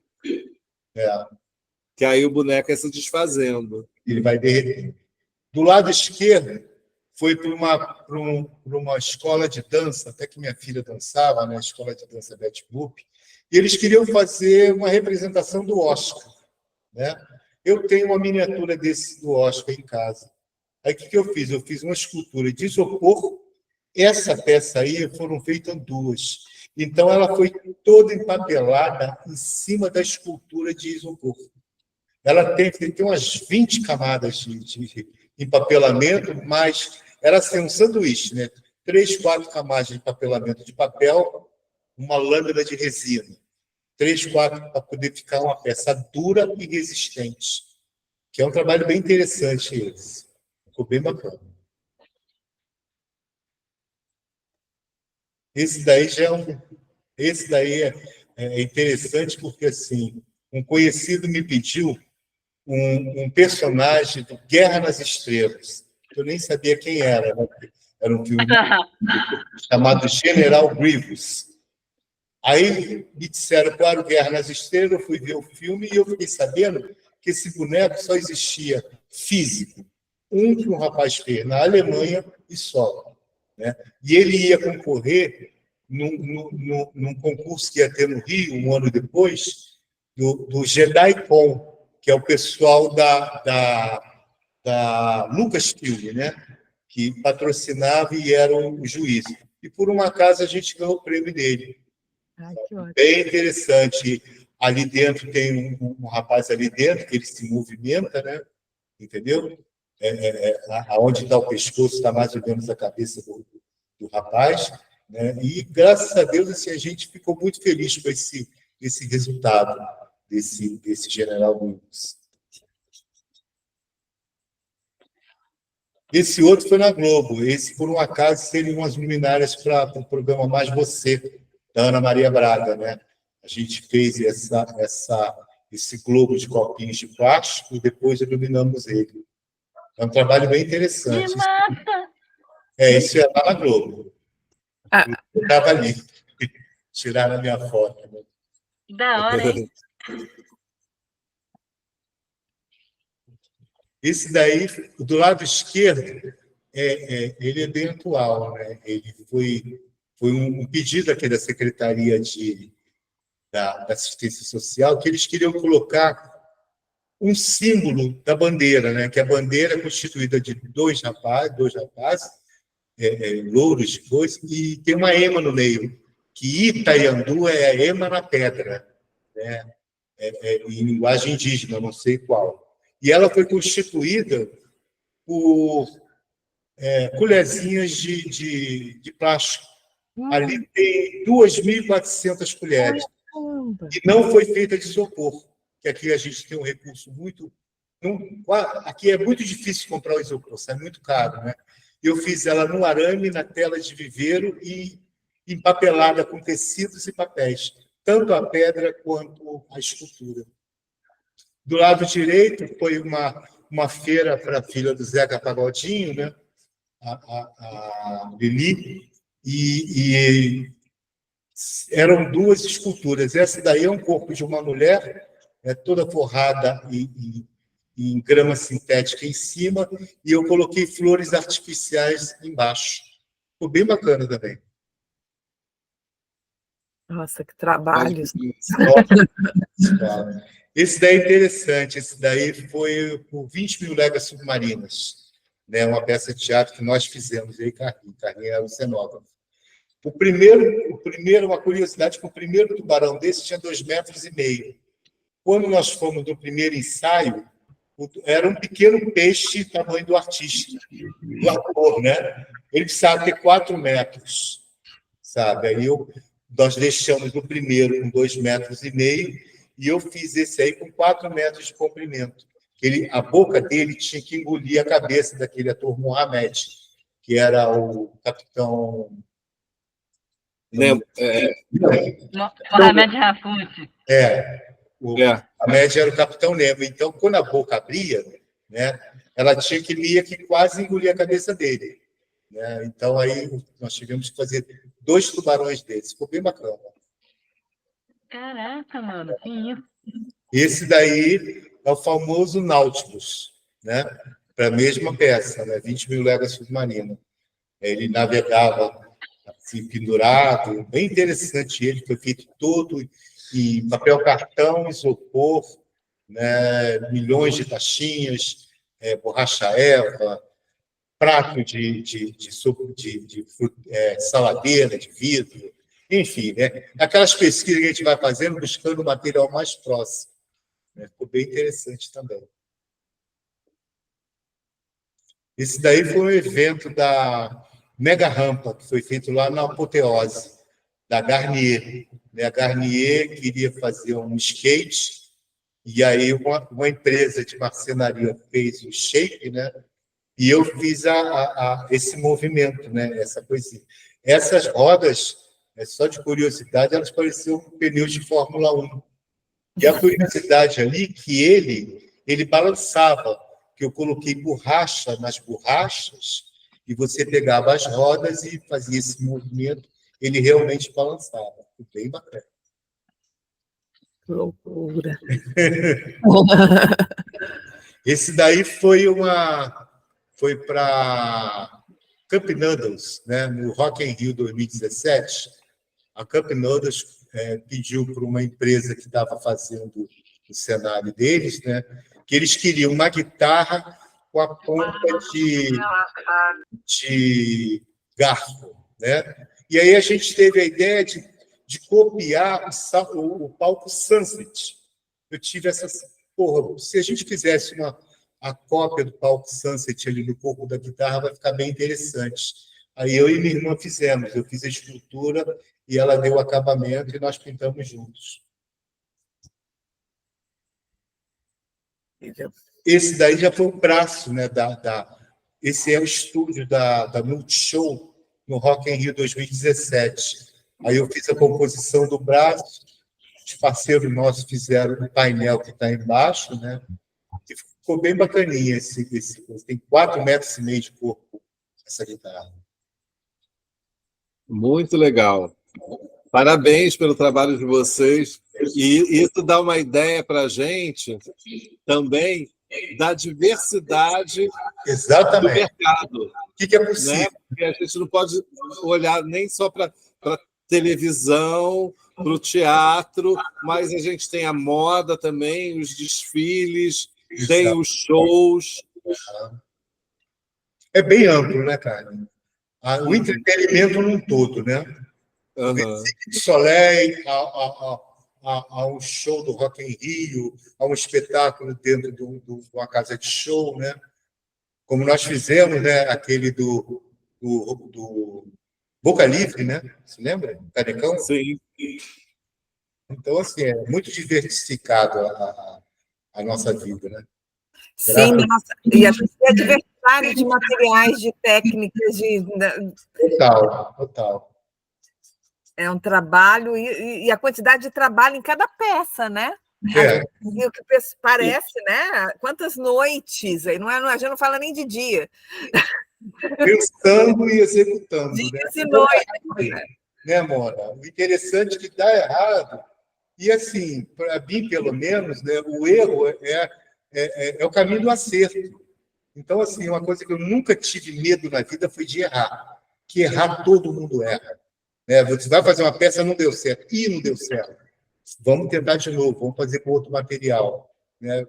Que aí o boneco ia se desfazendo. Ele vai derreter. Do lado esquerdo, foi para uma escola de dança, até que minha filha dançava, né? A escola de dança Betty Boop, e eles queriam fazer uma representação do Oscar, né? Eu tenho uma miniatura do Oscar em casa. Aí o que eu fiz? Eu fiz uma escultura de isopor. Essa peça aí foram feitas duas. Então, ela foi toda empapelada em cima da escultura de isopor. Ela tem umas 20 camadas de empapelamento, mas era assim, um sanduíche, né? 3, 4 camadas de empapelamento de papel, uma lâmina de resina. 3, 4 para poder ficar uma peça dura e resistente. Que é um trabalho bem interessante esse. Ficou bem bacana. Esse daí é interessante porque assim, um conhecido me pediu um personagem do Guerra nas Estrelas. Eu nem sabia quem era. Né? Era um filme chamado General Grievous. Aí me disseram qual era o Guerra nas Estrelas, eu fui ver o filme e eu fiquei sabendo que esse boneco só existia físico. Um que um rapaz fez na Alemanha e só. Né? E ele ia concorrer num concurso que ia ter no Rio, um ano depois, do JediCon, que é o pessoal da Lucasfilm, né? Que patrocinava e eram os juízes. E, por um acaso, a gente ganhou o prêmio dele. Bem interessante. Ali dentro tem um rapaz ali dentro, que ele se movimenta, né? Entendeu? Aonde está o pescoço, está mais ou menos a cabeça do rapaz. Né? E, graças a Deus, assim, a gente ficou muito feliz com esse resultado desse General Williams. Esse outro foi na Globo. Esse, por um acaso, seriam umas luminárias para o programa Mais Você, da Ana Maria Braga. Né? A gente fez esse globo de copinhos de plástico e depois iluminamos ele. É um trabalho bem interessante. Que massa! Isso é lá na Globo. Eu estava ali. Tiraram a minha foto. Né? Da hora, hein? Esse daí, do lado esquerdo, ele é bem atual. Né? Ele foi um pedido aqui da Secretaria da Assistência Social, que eles queriam colocar um símbolo da bandeira, né? Que a bandeira é constituída de dois rapazes, louros de coisa, e tem uma ema no meio, que Itaiandu é a ema na pedra, né? Em linguagem indígena, não sei qual. E ela foi constituída por colherzinhas de plástico. Ali tem 2.400 colheres. E não foi feita de isopor, que aqui a gente tem um recurso muito... Aqui é muito difícil comprar o isopor, é muito caro, né? Eu fiz ela no arame, na tela de viveiro e empapelada com tecidos e papéis, tanto a pedra quanto a escultura. Do lado direito foi uma feira para a filha do Zeca Pagodinho, né? A Lili, e eram duas esculturas. Essa daí é um corpo de uma mulher, toda forrada em grama sintética em cima, e eu coloquei flores artificiais embaixo. Ficou bem bacana também. Nossa, que trabalho. Esse daí é interessante. Esse daí foi por 20 mil léguas submarinas, né? Uma peça de teatro que nós fizemos, eu e Carlinhos. Carlinhos era o cenógrafo. Uma curiosidade, que o primeiro tubarão desse tinha 2,5 metros. Quando nós fomos no primeiro ensaio, era um pequeno peixe tamanho do artista, do ator, né? Ele precisava ter 4 metros, sabe? Aí nós deixamos no primeiro com 2,5 metros, e eu fiz esse aí com 4 metros de comprimento. A boca dele tinha que engolir a cabeça daquele ator Mohamed, que era o capitão... Mohamed Rafut. A média era o capitão Nemo. Então, quando a boca abria, né, ela tinha que meio que quase engolir a cabeça dele. Né? Então, aí nós tivemos que fazer 2 tubarões desses. Ficou bem bacana. Caraca, mano, que isso? Esse daí é o famoso Nautilus, né? Para a mesma peça, né? 20 mil léguas submarinas. Ele navegava assim, pendurado, bem interessante. Ele foi feito todo em papel cartão, isopor, né? Milhões de taxinhas, borracha Eva, prato de saladeira de vidro, enfim, né? Aquelas pesquisas que a gente vai fazendo, buscando o material mais próximo. Né? Ficou bem interessante também. Esse daí foi um evento da Mega Rampa, que foi feito lá na Apoteose, da Garnier. A Garnier queria fazer um skate, e aí uma empresa de marcenaria fez o shape, né? E eu fiz esse movimento, né? Essa coisinha. Essas rodas, só de curiosidade, elas pareciam pneus de Fórmula 1. E a curiosidade ali que ele balançava, que eu coloquei borracha nas borrachas, e você pegava as rodas e fazia esse movimento, ele realmente balançava. Foi bem bacana. Que loucura. Esse daí foi para Cup Noodles, né? No Rock in Rio 2017. A Cup Noodles pediu para uma empresa que estava fazendo o cenário deles, né? Que eles queriam uma guitarra com a ponta de garfo, né? E aí a gente teve a ideia de copiar o palco Sunset. Eu tive essa... Porra, se a gente fizesse a cópia do palco Sunset ali no corpo da guitarra, vai ficar bem interessante. Aí eu e minha irmã fizemos. Eu fiz a escultura e ela deu o acabamento e nós pintamos juntos. Esse daí já foi o braço, né? Esse é o estúdio da Multishow no Rock in Rio 2017. Aí eu fiz a composição do braço os parceiros nossos fizeram o painel que está embaixo, né? E ficou bem bacaninha tem 4,5 metros de corpo essa guitarra. Muito legal. Parabéns pelo trabalho de vocês. E isso dá uma ideia para a gente também da diversidade do Exatamente. mercado. O que é Né? possível? Porque a gente não pode olhar nem só para televisão, para o teatro, mas a gente tem a moda também, os desfiles, tem os shows. É bem amplo, né, cara? O entretenimento num todo, né? Uhum. De Soleil a um show do Rock in Rio, a um espetáculo dentro de uma casa de show, né? Como nós fizemos, né? Aquele do Boca Livre, né? Se lembra? Canecão? Sim. Então, assim, é muito diversificado a nossa vida, né? Sim, nossa. E a gente tem a diversidade de materiais, de técnicas, Total. é um trabalho, e a quantidade de trabalho em cada peça, né? E o que parece, né? Quantas noites, aí a gente não fala nem de dia. Pensando e executando. Dias né? e noites. Né, Mona? O interessante é que dá errado. E, assim, para mim, pelo menos, né, o erro é o caminho do acerto. Então, assim, uma coisa que eu nunca tive medo na vida foi de errar. Que errar todo mundo erra. Né? Você vai fazer uma peça, não deu certo. Não deu certo. Vamos tentar de novo, vamos fazer com outro material. Né?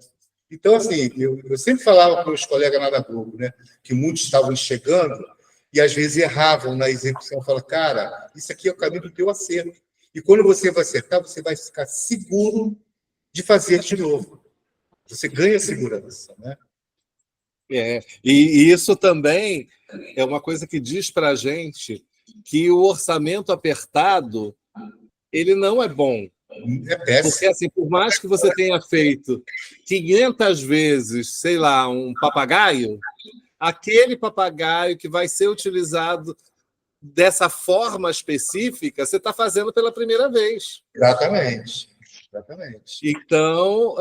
Então, assim, eu sempre falava para os colegas lá da Globo, né, que muitos estavam chegando e, às vezes, erravam na execução. Falavam, cara, isso aqui é o caminho do teu acerto. E, quando você vai acertar, você vai ficar seguro de fazer de novo. Você ganha segurança. Né? E isso também é uma coisa que diz para a gente que o orçamento apertado ele não é bom. É péssimo. Porque, assim, por mais que você tenha feito 500 vezes, sei lá, um papagaio, aquele papagaio que vai ser utilizado dessa forma específica, você está fazendo pela primeira vez. Exatamente. Então,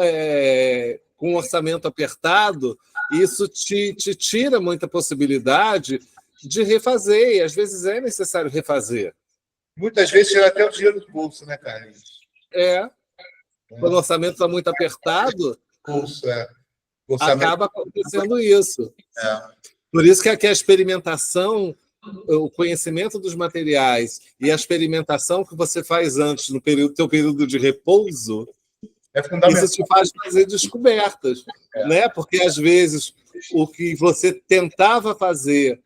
com um orçamento apertado, isso te tira muita possibilidade de refazer, e às vezes é necessário refazer. Muitas vezes tira até o dinheiro do bolso, né, Carlos? Quando o orçamento está muito apertado, acaba acontecendo isso. Por isso que aqui a experimentação, o conhecimento dos materiais e a experimentação que você faz antes, no teu período de repouso, isso te faz fazer descobertas. Né? Porque, às vezes, o que você tentava fazer,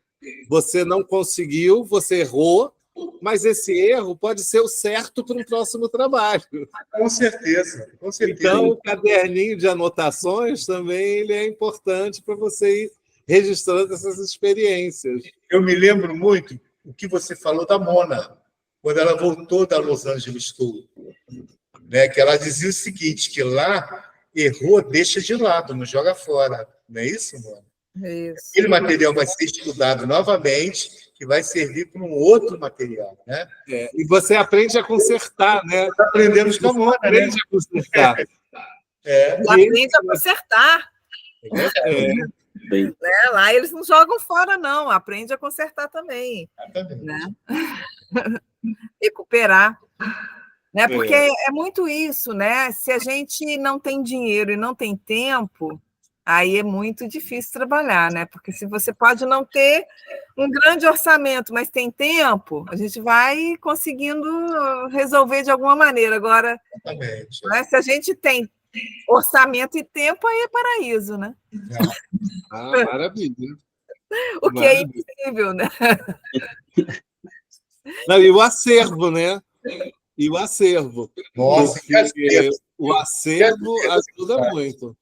você não conseguiu, você errou, mas esse erro pode ser o certo para um próximo trabalho. Com certeza. Então, o caderninho de anotações também ele é importante para você ir registrando essas experiências. Eu me lembro muito o que você falou da Mona, quando ela voltou da Los Angeles Tour, né? Que ela dizia o seguinte, que lá errou, deixa de lado, não joga fora. Não é isso, Mona? Isso. Aquele material vai ser estudado novamente, que vai servir para um outro material, né? E você aprende a consertar, né? Está aprendendo com a Mona, né? Aprende a consertar. Aprende a consertar. Né? Lá eles não jogam fora, não. Aprende a consertar também. Né? Recuperar. Né? Porque é muito isso, né? Se a gente não tem dinheiro e não tem tempo, aí é muito difícil trabalhar, né? Porque se você pode não ter um grande orçamento, mas tem tempo, a gente vai conseguindo resolver de alguma maneira. Agora, né, se a gente tem orçamento e tempo, aí é paraíso, né? Maravilha. O que é impossível, né? Não, e o acervo, né? E o acervo. Nossa, o acervo ajuda muito.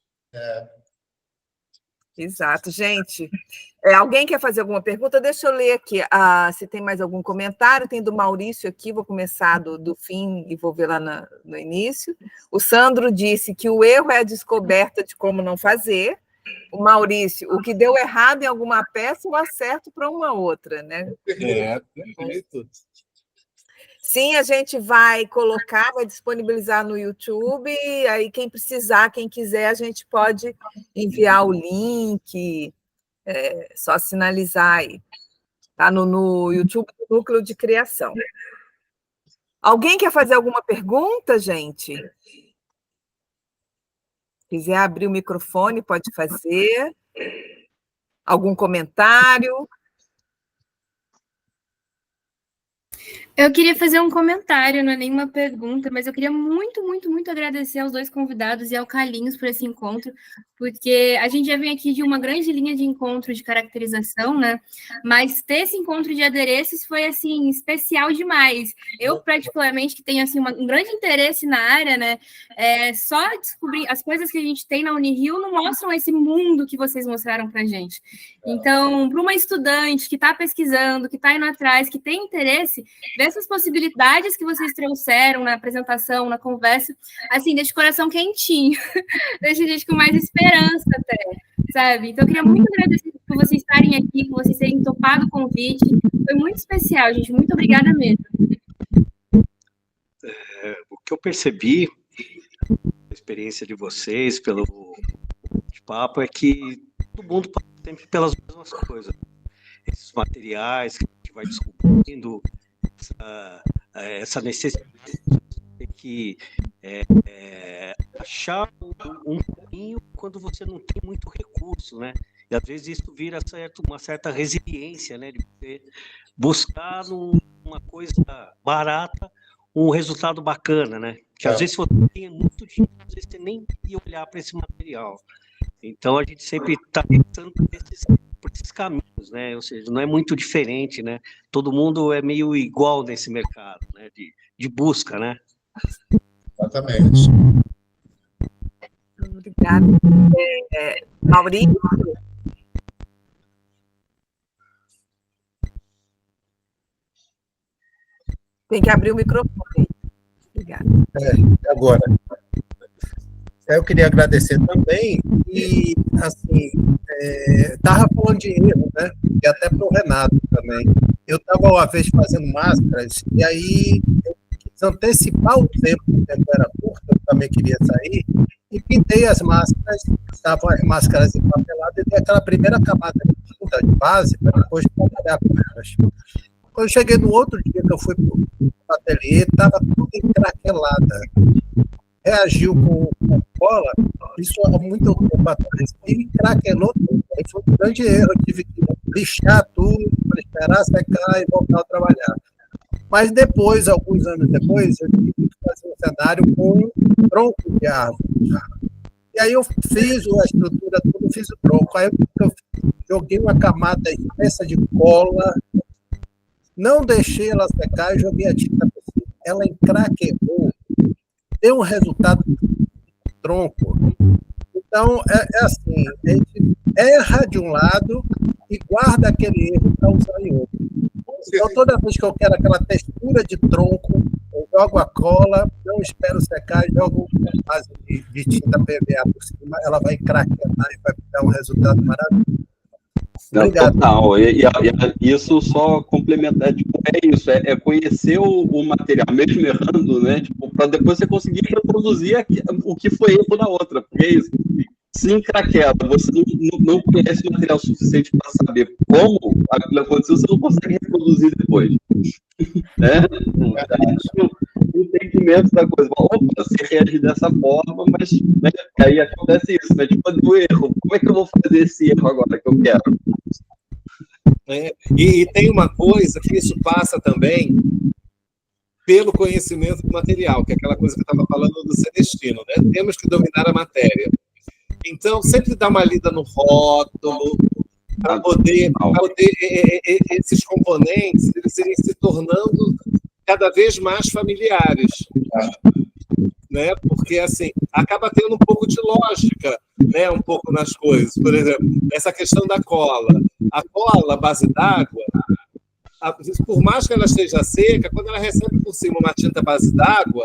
Exato, gente. Alguém quer fazer alguma pergunta? Deixa eu ler aqui. Se tem mais algum comentário, tem do Maurício aqui, vou começar do fim e vou ver lá no início. O Sandro disse que o erro é a descoberta de como não fazer. O Maurício, o que deu errado em alguma peça, o acerto para uma outra, né? Perfeito. Sim, a gente vai colocar, vai disponibilizar no YouTube, aí quem precisar, quem quiser, a gente pode enviar o link, só sinalizar aí. Está no YouTube do Núcleo de Criação. Alguém quer fazer alguma pergunta, gente? Quiser abrir o microfone, pode fazer. Algum comentário? Eu queria fazer um comentário, não é nenhuma pergunta, mas eu queria muito, muito, muito agradecer aos dois convidados e ao Carlinhos por esse encontro, porque a gente já vem aqui de uma grande linha de encontro de caracterização, né? Mas ter esse encontro de adereços foi, assim, especial demais. Eu, particularmente, que tenho, assim, um grande interesse na área, né? Só descobrir as coisas que a gente tem na Unirio não mostram esse mundo que vocês mostraram para a gente. Então, para uma estudante que está pesquisando, que está indo atrás, que tem interesse, ver essas possibilidades que vocês trouxeram na apresentação, na conversa, assim, deixa o coração quentinho, deixa a gente com mais esperança até, sabe? Então, eu queria muito agradecer por vocês estarem aqui, por vocês terem topado o convite. Foi muito especial, gente. Muito obrigada mesmo. O que eu percebi da experiência de vocês, pelo papo, é que todo mundo passa sempre pelas mesmas coisas. Esses materiais que a gente vai descobrindo, essa necessidade de que achar um caminho quando você não tem muito recurso, né? E às vezes isso vira uma certa resiliência, né? De você buscar numa coisa barata um resultado bacana, né? Que às vezes você tem muito dinheiro, às vezes você nem ia olhar para esse material. Então a gente sempre está pensando por esses caminhos, né? Ou seja, não é muito diferente, né? Todo mundo é meio igual nesse mercado, né? De busca, né? Exatamente. Obrigada. Maurício? Tem que abrir o microfone. Obrigada. Agora, eu queria agradecer também e, assim, estava falando de erro, né? E até para o Renato também. Eu estava uma vez fazendo máscaras e aí eu quis antecipar o tempo era curto, eu também queria sair, e pintei as máscaras, estavam as máscaras empapeladas e dei aquela primeira camada de tinta de base para depois trabalhar com elas. Quando eu cheguei no outro dia que eu fui para o ateliê, estava tudo encraquelada. Reagiu com cola, isso há muito tempo atrás, e craquelou tudo. Aí foi um grande erro, eu tive que lixar tudo, para esperar secar e voltar a trabalhar. Mas depois, alguns anos depois, eu tive que fazer um cenário com tronco de árvore. E aí eu fiz a estrutura toda, fiz o tronco. Aí eu joguei uma camada espessa de cola, não deixei ela secar e joguei a tinta por cima. Ela encraquelou, deu um resultado tronco. Então, assim, a gente erra de um lado e guarda aquele erro para usar em outro. Então, toda vez que eu quero aquela textura de tronco, eu jogo a cola, não espero secar, jogo uma base de tinta PVA por cima, ela vai encraquelar e vai dar um resultado maravilhoso. Obrigado. Total, e isso só complementar, tipo, é conhecer o material, mesmo errando, né, tipo, para depois você conseguir reproduzir o que foi erro da outra, porque é isso, se encraquela, você não conhece o material suficiente para saber como aquilo aconteceu, você não consegue reproduzir depois, né, o entendimento da coisa, opa, você reage dessa forma, mas, né, aí acontece isso, né, tipo, do erro, como é que eu vou fazer esse erro agora que eu quero? E tem uma coisa que isso passa também pelo conhecimento do material, que é aquela coisa que eu estava falando do Celestino, né? Temos que dominar a matéria. Então, sempre dá uma lida no rótulo, para poder esses componentes eles irem se tornando cada vez mais familiares. Né? Porque, assim, acaba tendo um pouco de lógica, né? Um pouco nas coisas. Por exemplo, essa questão da cola. A cola, base d'água, por mais que ela esteja seca, quando ela recebe por cima uma tinta base d'água,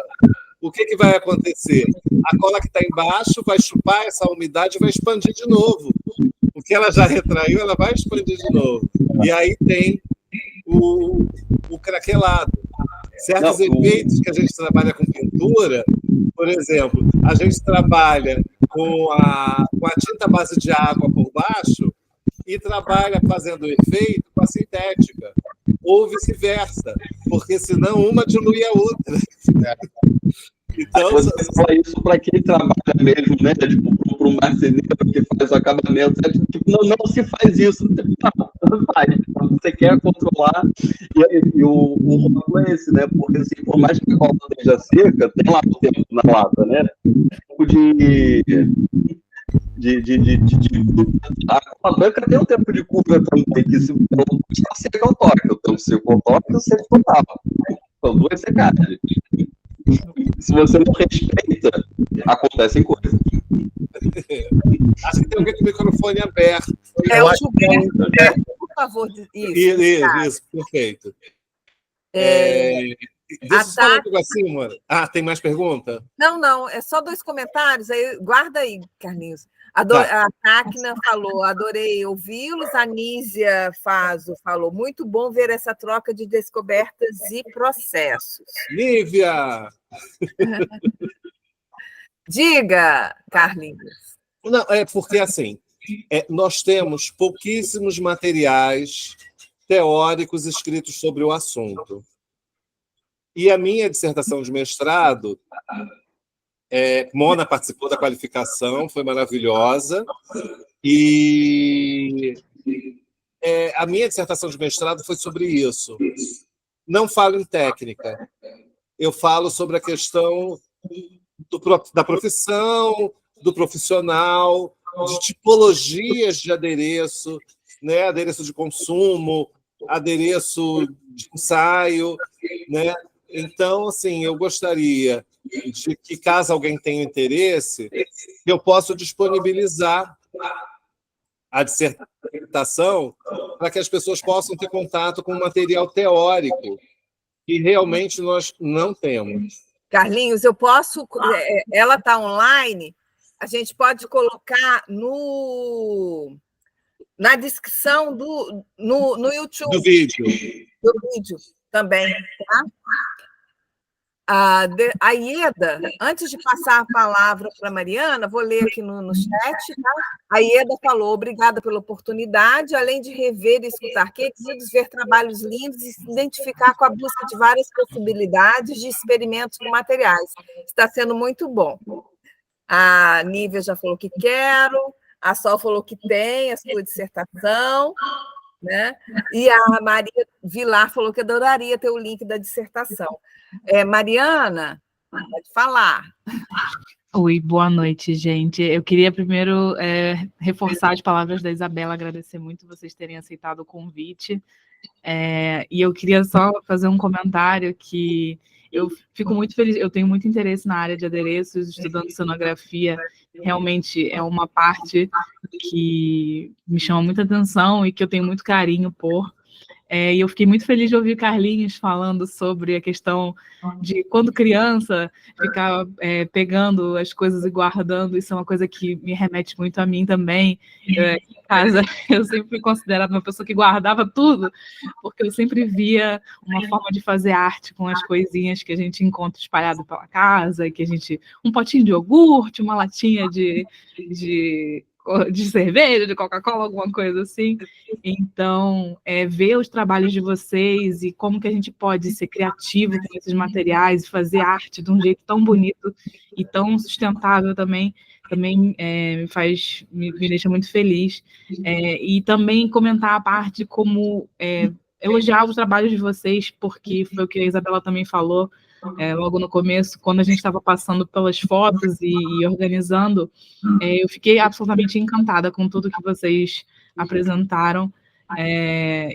o que vai acontecer? A cola que está embaixo vai chupar essa umidade e vai expandir de novo. O que ela já retraiu, ela vai expandir de novo. E aí tem o craquelado. Certos efeitos que a gente trabalha com pintura, por exemplo, a gente trabalha com a tinta base de água por baixo e trabalha fazendo efeito com a sintética, ou vice-versa, porque senão uma dilui a outra. Então, você fala isso para quem trabalha mesmo, né? Tipo, para um marceneiro que faz o acabamento. Tipo, não se faz isso. Não faz. Você quer controlar. E o rótulo é esse, né? Porque assim, por mais que a cola esteja seca, tem lá o tempo na lata, né? A cola branca tem um tempo de curva também, que se está seca ao toque. O tempo seco ao toque, o seco total. São duas secagens. Se você não respeita, acontecem coisas. Acho que tem alguém com o microfone aberto. É o Gilberto. Por favor, Isso, perfeito. Deixa eu falar um pouco assim, mano. Tem mais pergunta? Não, é só 2 comentários. Aí, guarda aí, Carlinhos. A Tacna falou, adorei ouvi-los. A Nízia Fazo falou, muito bom ver essa troca de descobertas e processos. Nívia! Diga, Carlinhos. Não, é porque, assim, nós temos pouquíssimos materiais teóricos escritos sobre o assunto. E a minha dissertação de mestrado, Mona participou da qualificação, foi maravilhosa, e a minha dissertação de mestrado foi sobre isso. Não falo em técnica, eu falo sobre a questão da profissão, do profissional, de tipologias de adereço, né? Adereço de consumo, adereço de ensaio, né? Então, assim, eu gostaria de que, caso alguém tenha interesse, eu possa disponibilizar a dissertação para que as pessoas possam ter contato com material teórico que realmente nós não temos. Carlinhos, eu posso... Ela está online, a gente pode colocar na descrição no YouTube. Do vídeo. Do vídeo também, tá? A Ieda, antes de passar a palavra para a Mariana, vou ler aqui no chat, tá? A Ieda falou, obrigada pela oportunidade, além de rever e escutar queridos, ver trabalhos lindos e se identificar com a busca de várias possibilidades de experimentos com materiais. Está sendo muito bom. A Nívia já falou que quero, a Sol falou que tem a sua dissertação, né? E a Maria Vilar falou que adoraria ter o link da dissertação. Mariana, pode falar. Oi, boa noite, gente. Eu queria primeiro reforçar as palavras da Isabela, agradecer muito vocês terem aceitado o convite. E eu queria só fazer um comentário que eu fico muito feliz, eu tenho muito interesse na área de adereços, estudando cenografia, realmente é uma parte que me chama muita atenção e que eu tenho muito carinho por. E eu fiquei muito feliz de ouvir Carlinhos falando sobre a questão de, quando criança, ficar pegando as coisas e guardando. Isso é uma coisa que me remete muito a mim também. Em casa, eu sempre fui considerada uma pessoa que guardava tudo, porque eu sempre via uma forma de fazer arte com as coisinhas que a gente encontra espalhado pela casa, um potinho de iogurte, uma latinha de cerveja, de Coca-Cola, alguma coisa assim. Então, ver os trabalhos de vocês e como que a gente pode ser criativo com esses materiais e fazer arte de um jeito tão bonito e tão sustentável também me deixa muito feliz. E também comentar a parte como elogiar os trabalhos de vocês, porque foi o que a Isabela também falou, logo no começo, quando a gente estava passando pelas fotos e organizando, eu fiquei absolutamente encantada com tudo que vocês apresentaram,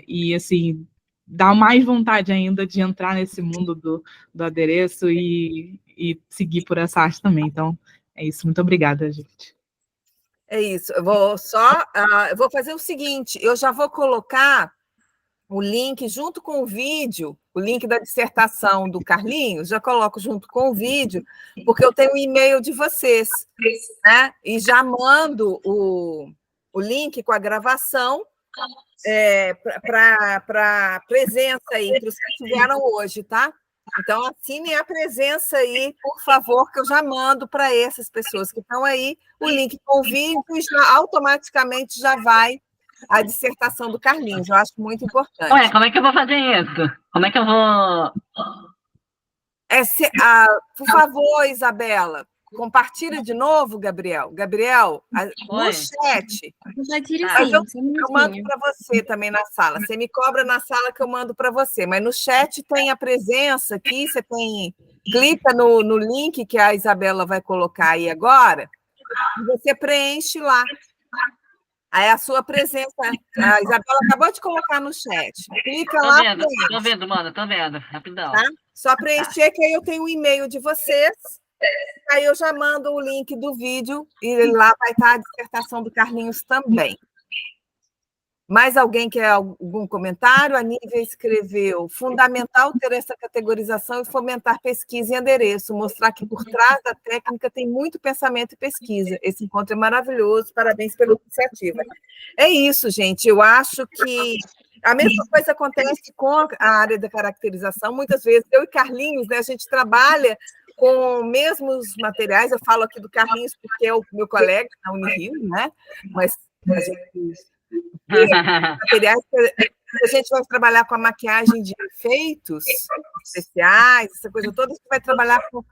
e assim, dá mais vontade ainda de entrar nesse mundo do adereço e seguir por essa arte também. Então, é isso. Muito obrigada, gente. É isso. Eu vou fazer o seguinte, eu já vou colocar o link junto com o vídeo, o link da dissertação do Carlinhos, já coloco junto com o vídeo, porque eu tenho o e-mail de vocês, né? E já mando o link com a gravação para a presença aí, para os que estiveram hoje, tá? Então, assinem a presença aí, por favor, que eu já mando para essas pessoas que estão aí o link com o vídeo e já, automaticamente já vai a dissertação do Carlinhos. Eu acho muito importante. Ué, como é que eu vou fazer isso? Como é que eu vou... Por favor, Isabela, compartilha de novo, Gabriel. Gabriel, no chat. Compartilha Mas sim, eu mando para você também na sala. Você me cobra na sala que eu mando para você. Mas no chat tem a presença aqui, você tem. Clica no link que a Isabela vai colocar aí agora, e você preenche lá. Aí a sua presença. A Isabela acabou de colocar no chat. Clica lá. Tô vendo, mano, tô vendo. Rapidão. Tá? Só preencher, que aí eu tenho o e-mail de vocês. Aí eu já mando o link do vídeo e lá vai estar a dissertação do Carlinhos também. Mais alguém quer algum comentário? A Nívia escreveu: fundamental ter essa categorização e fomentar pesquisa e endereço, mostrar que por trás da técnica tem muito pensamento e pesquisa. Esse encontro é maravilhoso, parabéns pela iniciativa. É isso, gente. Eu acho que a mesma coisa acontece com a área da caracterização. Muitas vezes, eu e Carlinhos, né, a gente trabalha com mesmos materiais. Eu falo aqui do Carlinhos porque é o meu colega na Unirio, né? Mas a gente... materiais que a gente vai trabalhar com a maquiagem de efeitos especiais, essa coisa toda, a gente vai trabalhar com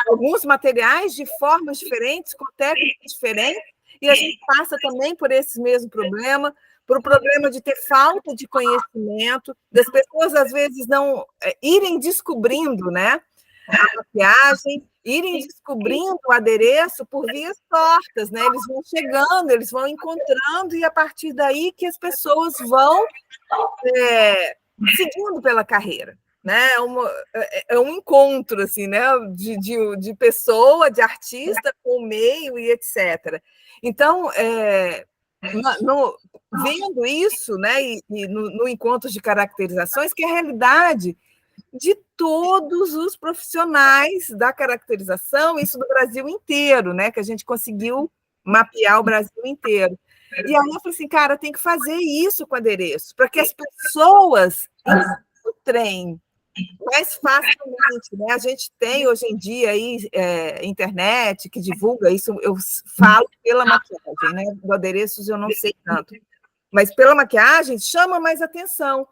alguns materiais de formas diferentes, com técnicas diferentes, e a gente passa também por esse mesmo problema, por o problema de ter falta de conhecimento, das pessoas, às vezes, não irem descobrindo, né, a maquiagem, irem descobrindo o adereço por vias tortas, né? Eles vão chegando, eles vão encontrando, e a partir daí que as pessoas vão seguindo pela carreira, né? É um encontro, assim, né? De pessoa, de artista com o meio e etc. Então, vendo isso, né? E no encontro de caracterizações, que é a realidade de todos os profissionais da caracterização, isso do Brasil inteiro, né? Que a gente conseguiu mapear o Brasil inteiro. E aí eu falei assim, cara, tem que fazer isso com adereço, para que as pessoas encontrem mais facilmente, né? A gente tem hoje em dia aí internet que divulga isso. Eu falo pela maquiagem, né? Do adereços eu não sei tanto, mas pela maquiagem chama mais atenção.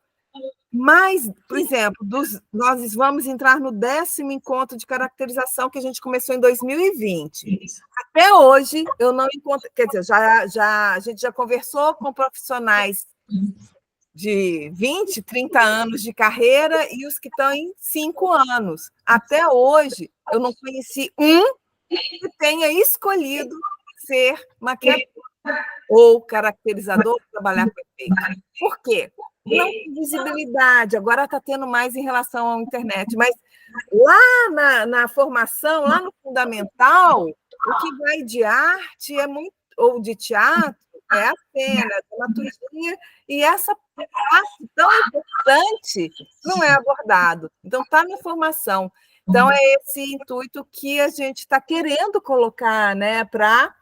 Mas, por exemplo, nós vamos entrar no 10º encontro de caracterização que a gente começou em 2020. Até hoje, eu não encontro... Quer dizer, a gente já conversou com profissionais de 20, 30 anos de carreira e os que estão em 5 anos. Até hoje, eu não conheci um que tenha escolhido ser maquiador ou caracterizador, trabalhar com efeito. Por quê? Não tem visibilidade, agora está tendo mais em relação à internet, mas lá na formação, lá no fundamental, o que vai de arte ou de teatro é a cena, a dramaturgia, e essa parte tão importante não é abordado. Então, está na formação. Então, é esse intuito que a gente está querendo colocar, né, para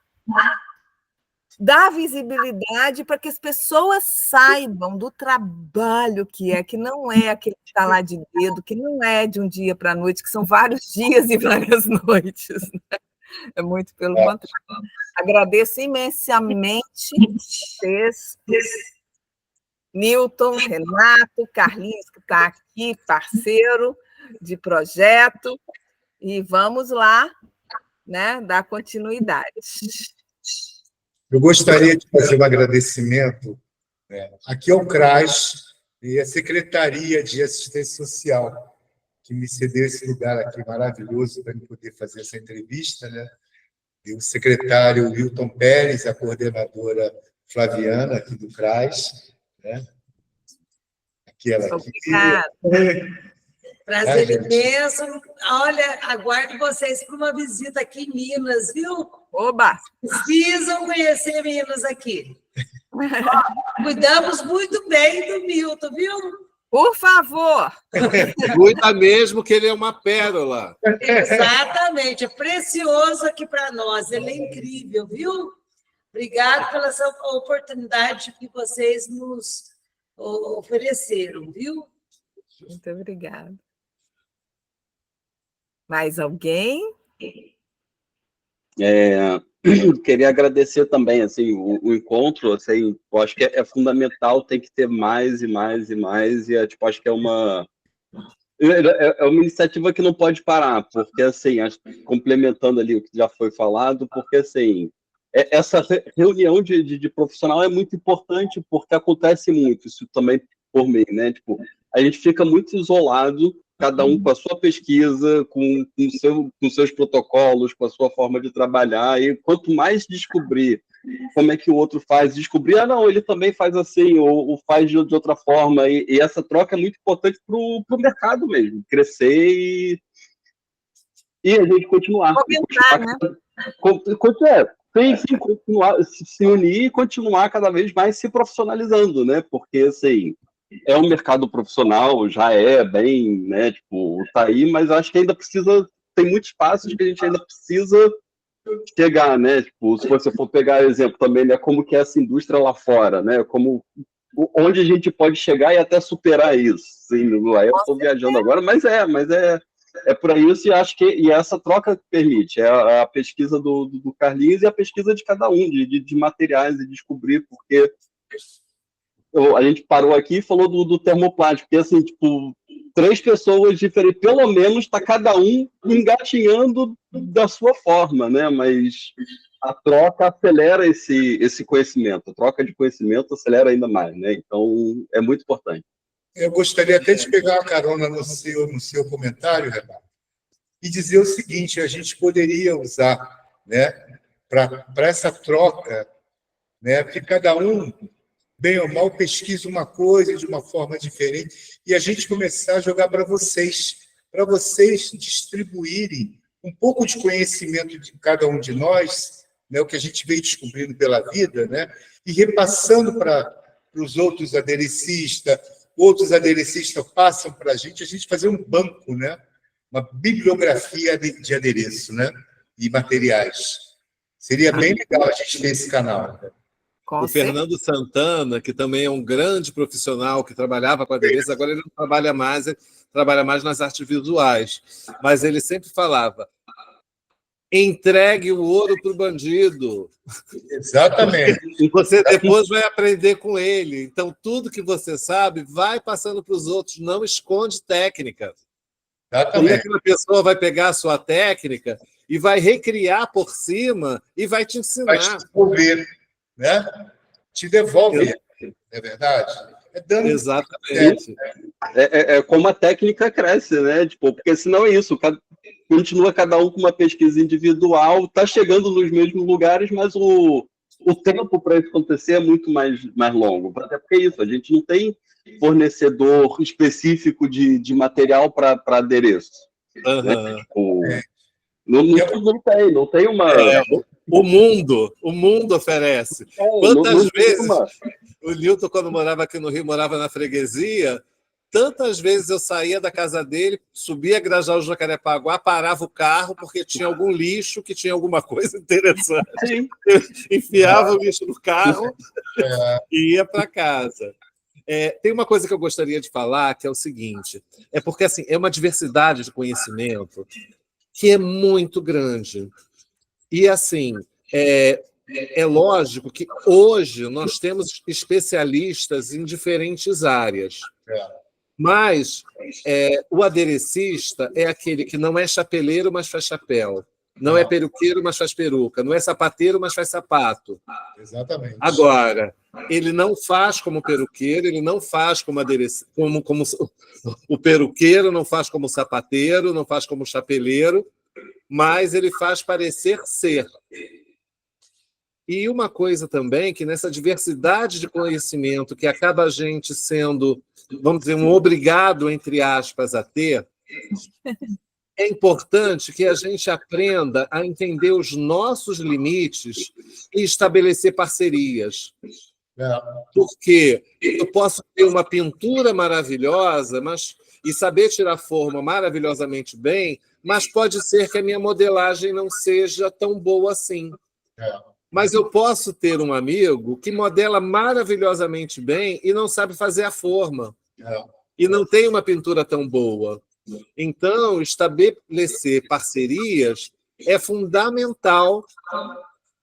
dar visibilidade para que as pessoas saibam do trabalho que não é aquele estalar de dedo, que não é de um dia para a noite, que são vários dias e várias noites. Né? É muito pelo contrário. Agradeço imensamente vocês, Newton, Renato, Carlinhos, que está aqui, parceiro de projeto, e vamos lá, né, dar continuidade. Eu gostaria de fazer um agradecimento aqui ao CRAS e à Secretaria de Assistência Social, que me cedeu esse lugar aqui maravilhoso para eu poder fazer essa entrevista, né? E o secretário Wilton Pérez, a coordenadora Flaviana, aqui do CRAS, né? Aqui ela aqui. Obrigada. Prazer imenso. Olha, aguardo vocês para uma visita aqui em Minas, viu? Oba! Precisam conhecer Minas aqui. Cuidamos muito bem do Milton, viu? Por favor! Cuida mesmo, que ele é uma pérola. Exatamente, é precioso aqui para nós, ele é incrível, viu? Obrigado pela essa oportunidade que vocês nos ofereceram, viu? Muito obrigada. Mais alguém? Queria agradecer também assim, o encontro, assim, eu acho que é fundamental, tem que ter mais e mais e mais, e tipo, acho que é uma iniciativa que não pode parar, porque assim, complementando ali o que já foi falado, porque assim, essa reunião de profissional é muito importante, porque acontece muito, isso também por mim, né? Tipo, a gente fica muito isolado, cada um com a sua pesquisa, com seus protocolos, com a sua forma de trabalhar, e quanto mais descobrir como é que o outro faz, descobrir, não, ele também faz assim, ou faz de outra forma, e essa troca é muito importante para o mercado mesmo, crescer e a gente continuar. Comentar, né? Continuar, se unir e continuar cada vez mais se profissionalizando, né? Porque, assim, é um mercado profissional, já é bem, né? Tipo, tá aí, mas acho que ainda tem muitos passos que a gente ainda precisa chegar, né? Tipo, se você for pegar exemplo também, né? Como que é essa indústria lá fora, né? Onde a gente pode chegar e até superar isso. Sim, aí eu estou viajando agora, mas é por aí isso, e acho que essa troca que permite, a pesquisa do Carlinhos e a pesquisa de cada um, de materiais e descobrir, porque a gente parou aqui e falou do termoplástico, porque assim, tipo, 3 pessoas diferentes, pelo menos está cada um engatinhando da sua forma, né? Mas a troca acelera esse conhecimento, a troca de conhecimento acelera ainda mais, né? Então, é muito importante. Eu gostaria até de pegar uma carona no seu comentário, Renato, e dizer o seguinte: a gente poderia usar, né, para essa troca, né, que cada um, bem ou mal, pesquisa uma coisa de uma forma diferente, e a gente começar a jogar para vocês distribuírem um pouco de conhecimento de cada um de nós, né, o que a gente veio descobrindo pela vida, né, e repassando para os outros aderecistas passam para a gente fazer um banco, né? Uma bibliografia de adereço, né? E materiais. Seria bem legal a gente ter esse canal. Né? O Fernando Santana, que também é um grande profissional que trabalhava com adereço, agora ele não trabalha mais, ele trabalha mais nas artes visuais. Mas ele sempre falava: entregue o ouro para o bandido. Exatamente. Você depois vai aprender com ele. Então, tudo que você sabe, vai passando para os outros. Não esconde técnica. Porque aquela pessoa vai pegar a sua técnica e vai recriar por cima e vai te ensinar. Vai te devolver, né? Te devolve, é verdade? Exatamente. É como a técnica cresce, né? Tipo, porque senão é isso, continua cada um com uma pesquisa individual, está chegando nos mesmos lugares, mas o tempo para isso acontecer é muito mais longo. Até porque é isso, a gente não tem fornecedor específico de material para adereço. Né? Tipo, não tem uma... O mundo oferece. Quantas vezes o Nilton, quando morava aqui no Rio, morava na freguesia, tantas vezes eu saía da casa dele, subia a Grajaú Jacarepaguá, parava o carro porque tinha algum lixo, que tinha alguma coisa interessante. Sim. Enfiava o lixo no carro e ia para casa. Tem uma coisa que eu gostaria de falar, que é o seguinte, porque assim, é uma diversidade de conhecimento que é muito grande. E assim, é lógico que hoje nós temos especialistas em diferentes áreas. Mas o aderecista é aquele que não é chapeleiro, mas faz chapéu. Não é peruqueiro, mas faz peruca. Não é sapateiro, mas faz sapato. Exatamente. Agora, ele não faz como peruqueiro, ele não faz como aderecista, como o peruqueiro, não faz como sapateiro, não faz como chapeleiro, mas ele faz parecer ser. E uma coisa também, que nessa diversidade de conhecimento que acaba a gente sendo, vamos dizer, um obrigado, entre aspas, a ter, é importante que a gente aprenda a entender os nossos limites e estabelecer parcerias. Porque eu posso ter uma pintura maravilhosa e saber tirar forma maravilhosamente bem, mas pode ser que a minha modelagem não seja tão boa assim. Mas eu posso ter um amigo que modela maravilhosamente bem e não sabe fazer a forma. E não tem uma pintura tão boa. Então, estabelecer parcerias é fundamental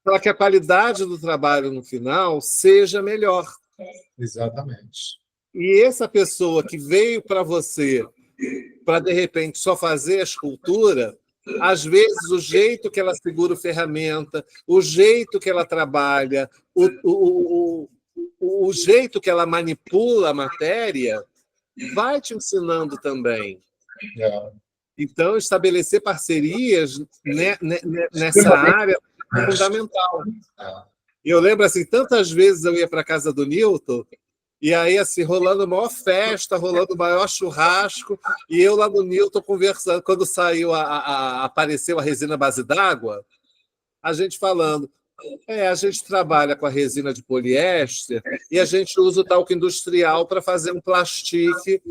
para que a qualidade do trabalho no final seja melhor. Exatamente. E essa pessoa que veio para você para, de repente, só fazer a escultura, às vezes o jeito que ela segura a ferramenta, o jeito que ela trabalha, o jeito que ela manipula a matéria, vai te ensinando também. Então, estabelecer parcerias nessa área é fundamental. Eu lembro, assim, tantas vezes eu ia para a casa do Newton, e aí, assim, rolando a maior festa, rolando o maior churrasco, e eu lá no Newton conversando, quando saiu, apareceu a resina base d'água, a gente falando, a gente trabalha com a resina de poliéster e a gente usa o talco industrial para fazer um plastique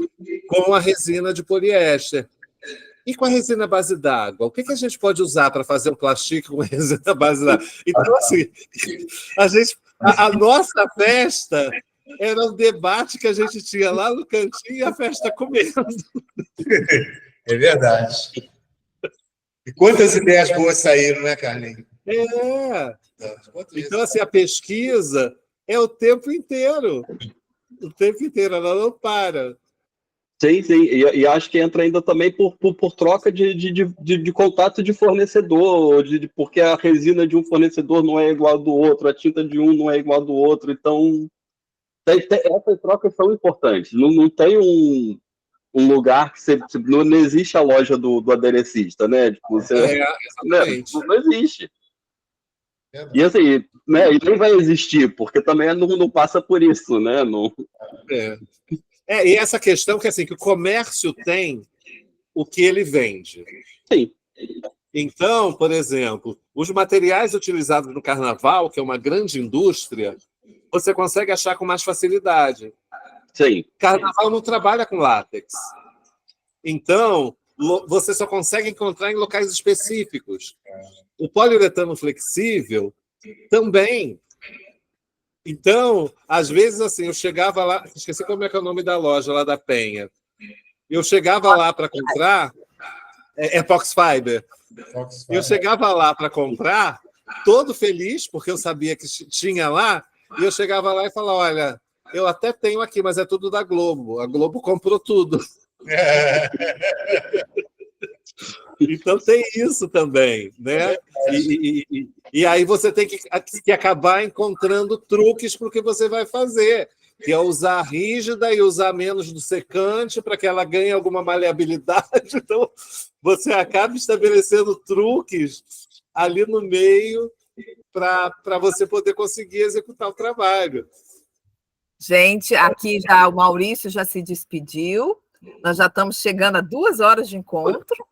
com a resina de poliéster. E com a resina base d'água? O que a gente pode usar para fazer um plastique com a resina base d'água? Então, assim, a nossa festa era um debate que a gente tinha lá no cantinho e a festa comendo. É verdade. E quantas ideias boas saíram, né, Carlinhos? Então, assim, a pesquisa é o tempo inteiro. O tempo inteiro, ela não para. Sim, sim. E acho que entra ainda também por troca de contato de fornecedor, porque a resina de um fornecedor não é igual ao do outro, a tinta de um não é igual ao do outro. Então, essas trocas são importantes. Não tem um lugar que não existe a loja do aderecista, né? Tipo, exatamente. Não existe. E assim, né, e nem vai existir, porque também não passa por isso, né? Não... e essa questão que, assim, que o comércio tem o que ele vende. Sim. Então, por exemplo, os materiais utilizados no carnaval, que é uma grande indústria, você consegue achar com mais facilidade. Sim. Carnaval não trabalha com látex. Então, você só consegue encontrar em locais específicos. O poliuretano flexível também. Então, às vezes, assim, eu chegava lá, esqueci como é que é o nome da loja lá da Penha. Eu chegava lá para comprar, Fox Fiber. Eu chegava lá para comprar, todo feliz, porque eu sabia que tinha lá, e eu chegava lá e falava, olha, eu até tenho aqui, mas é tudo da Globo. A Globo comprou tudo. Então tem isso também, né? E aí você tem que acabar encontrando truques para o que você vai fazer, que é usar rígida e usar menos do secante para que ela ganhe alguma maleabilidade. Então, você acaba estabelecendo truques ali no meio para você poder conseguir executar o trabalho. Gente, aqui já o Maurício já se despediu. Nós já estamos chegando a 2 horas de encontro.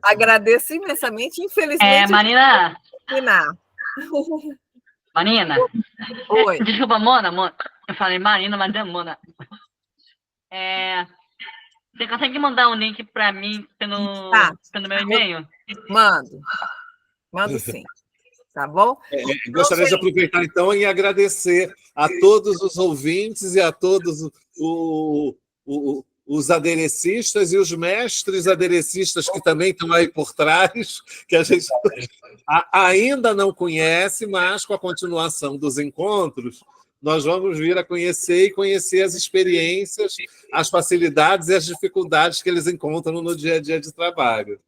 Agradeço imensamente. Infelizmente... Marina! Marina! Oi. Desculpa, Mona. Eu falei Marina, mas é Mona. Você consegue mandar um link para mim pelo meu e-mail? Mando sim. Tá bom? Gostaria de aproveitar, então, e agradecer a todos os ouvintes e a todos os aderecistas e os mestres aderecistas que também estão aí por trás, que a gente ainda não conhece, mas com a continuação dos encontros, nós vamos vir a conhecer e conhecer as experiências, as facilidades e as dificuldades que eles encontram no dia a dia de trabalho.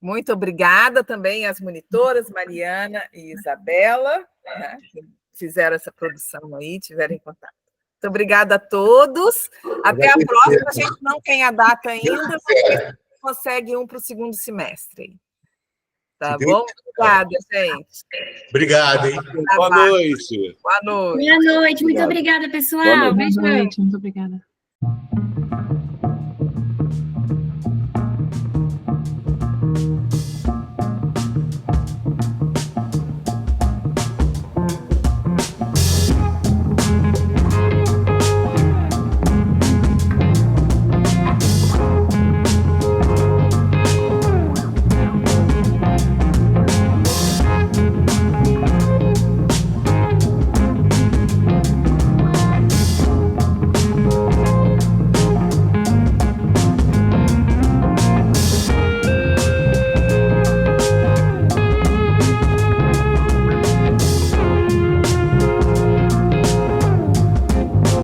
Muito obrigada também às monitoras, Mariana e Isabela, né, que fizeram essa produção aí, tiveram em contato. Muito obrigada a todos. Até a próxima. A gente não tem a data ainda, mas a gente consegue para o segundo semestre. Tá bom? Obrigada, gente. Obrigado, hein? Boa noite. Boa noite. Muito obrigada, pessoal. Boa noite. Muito obrigada.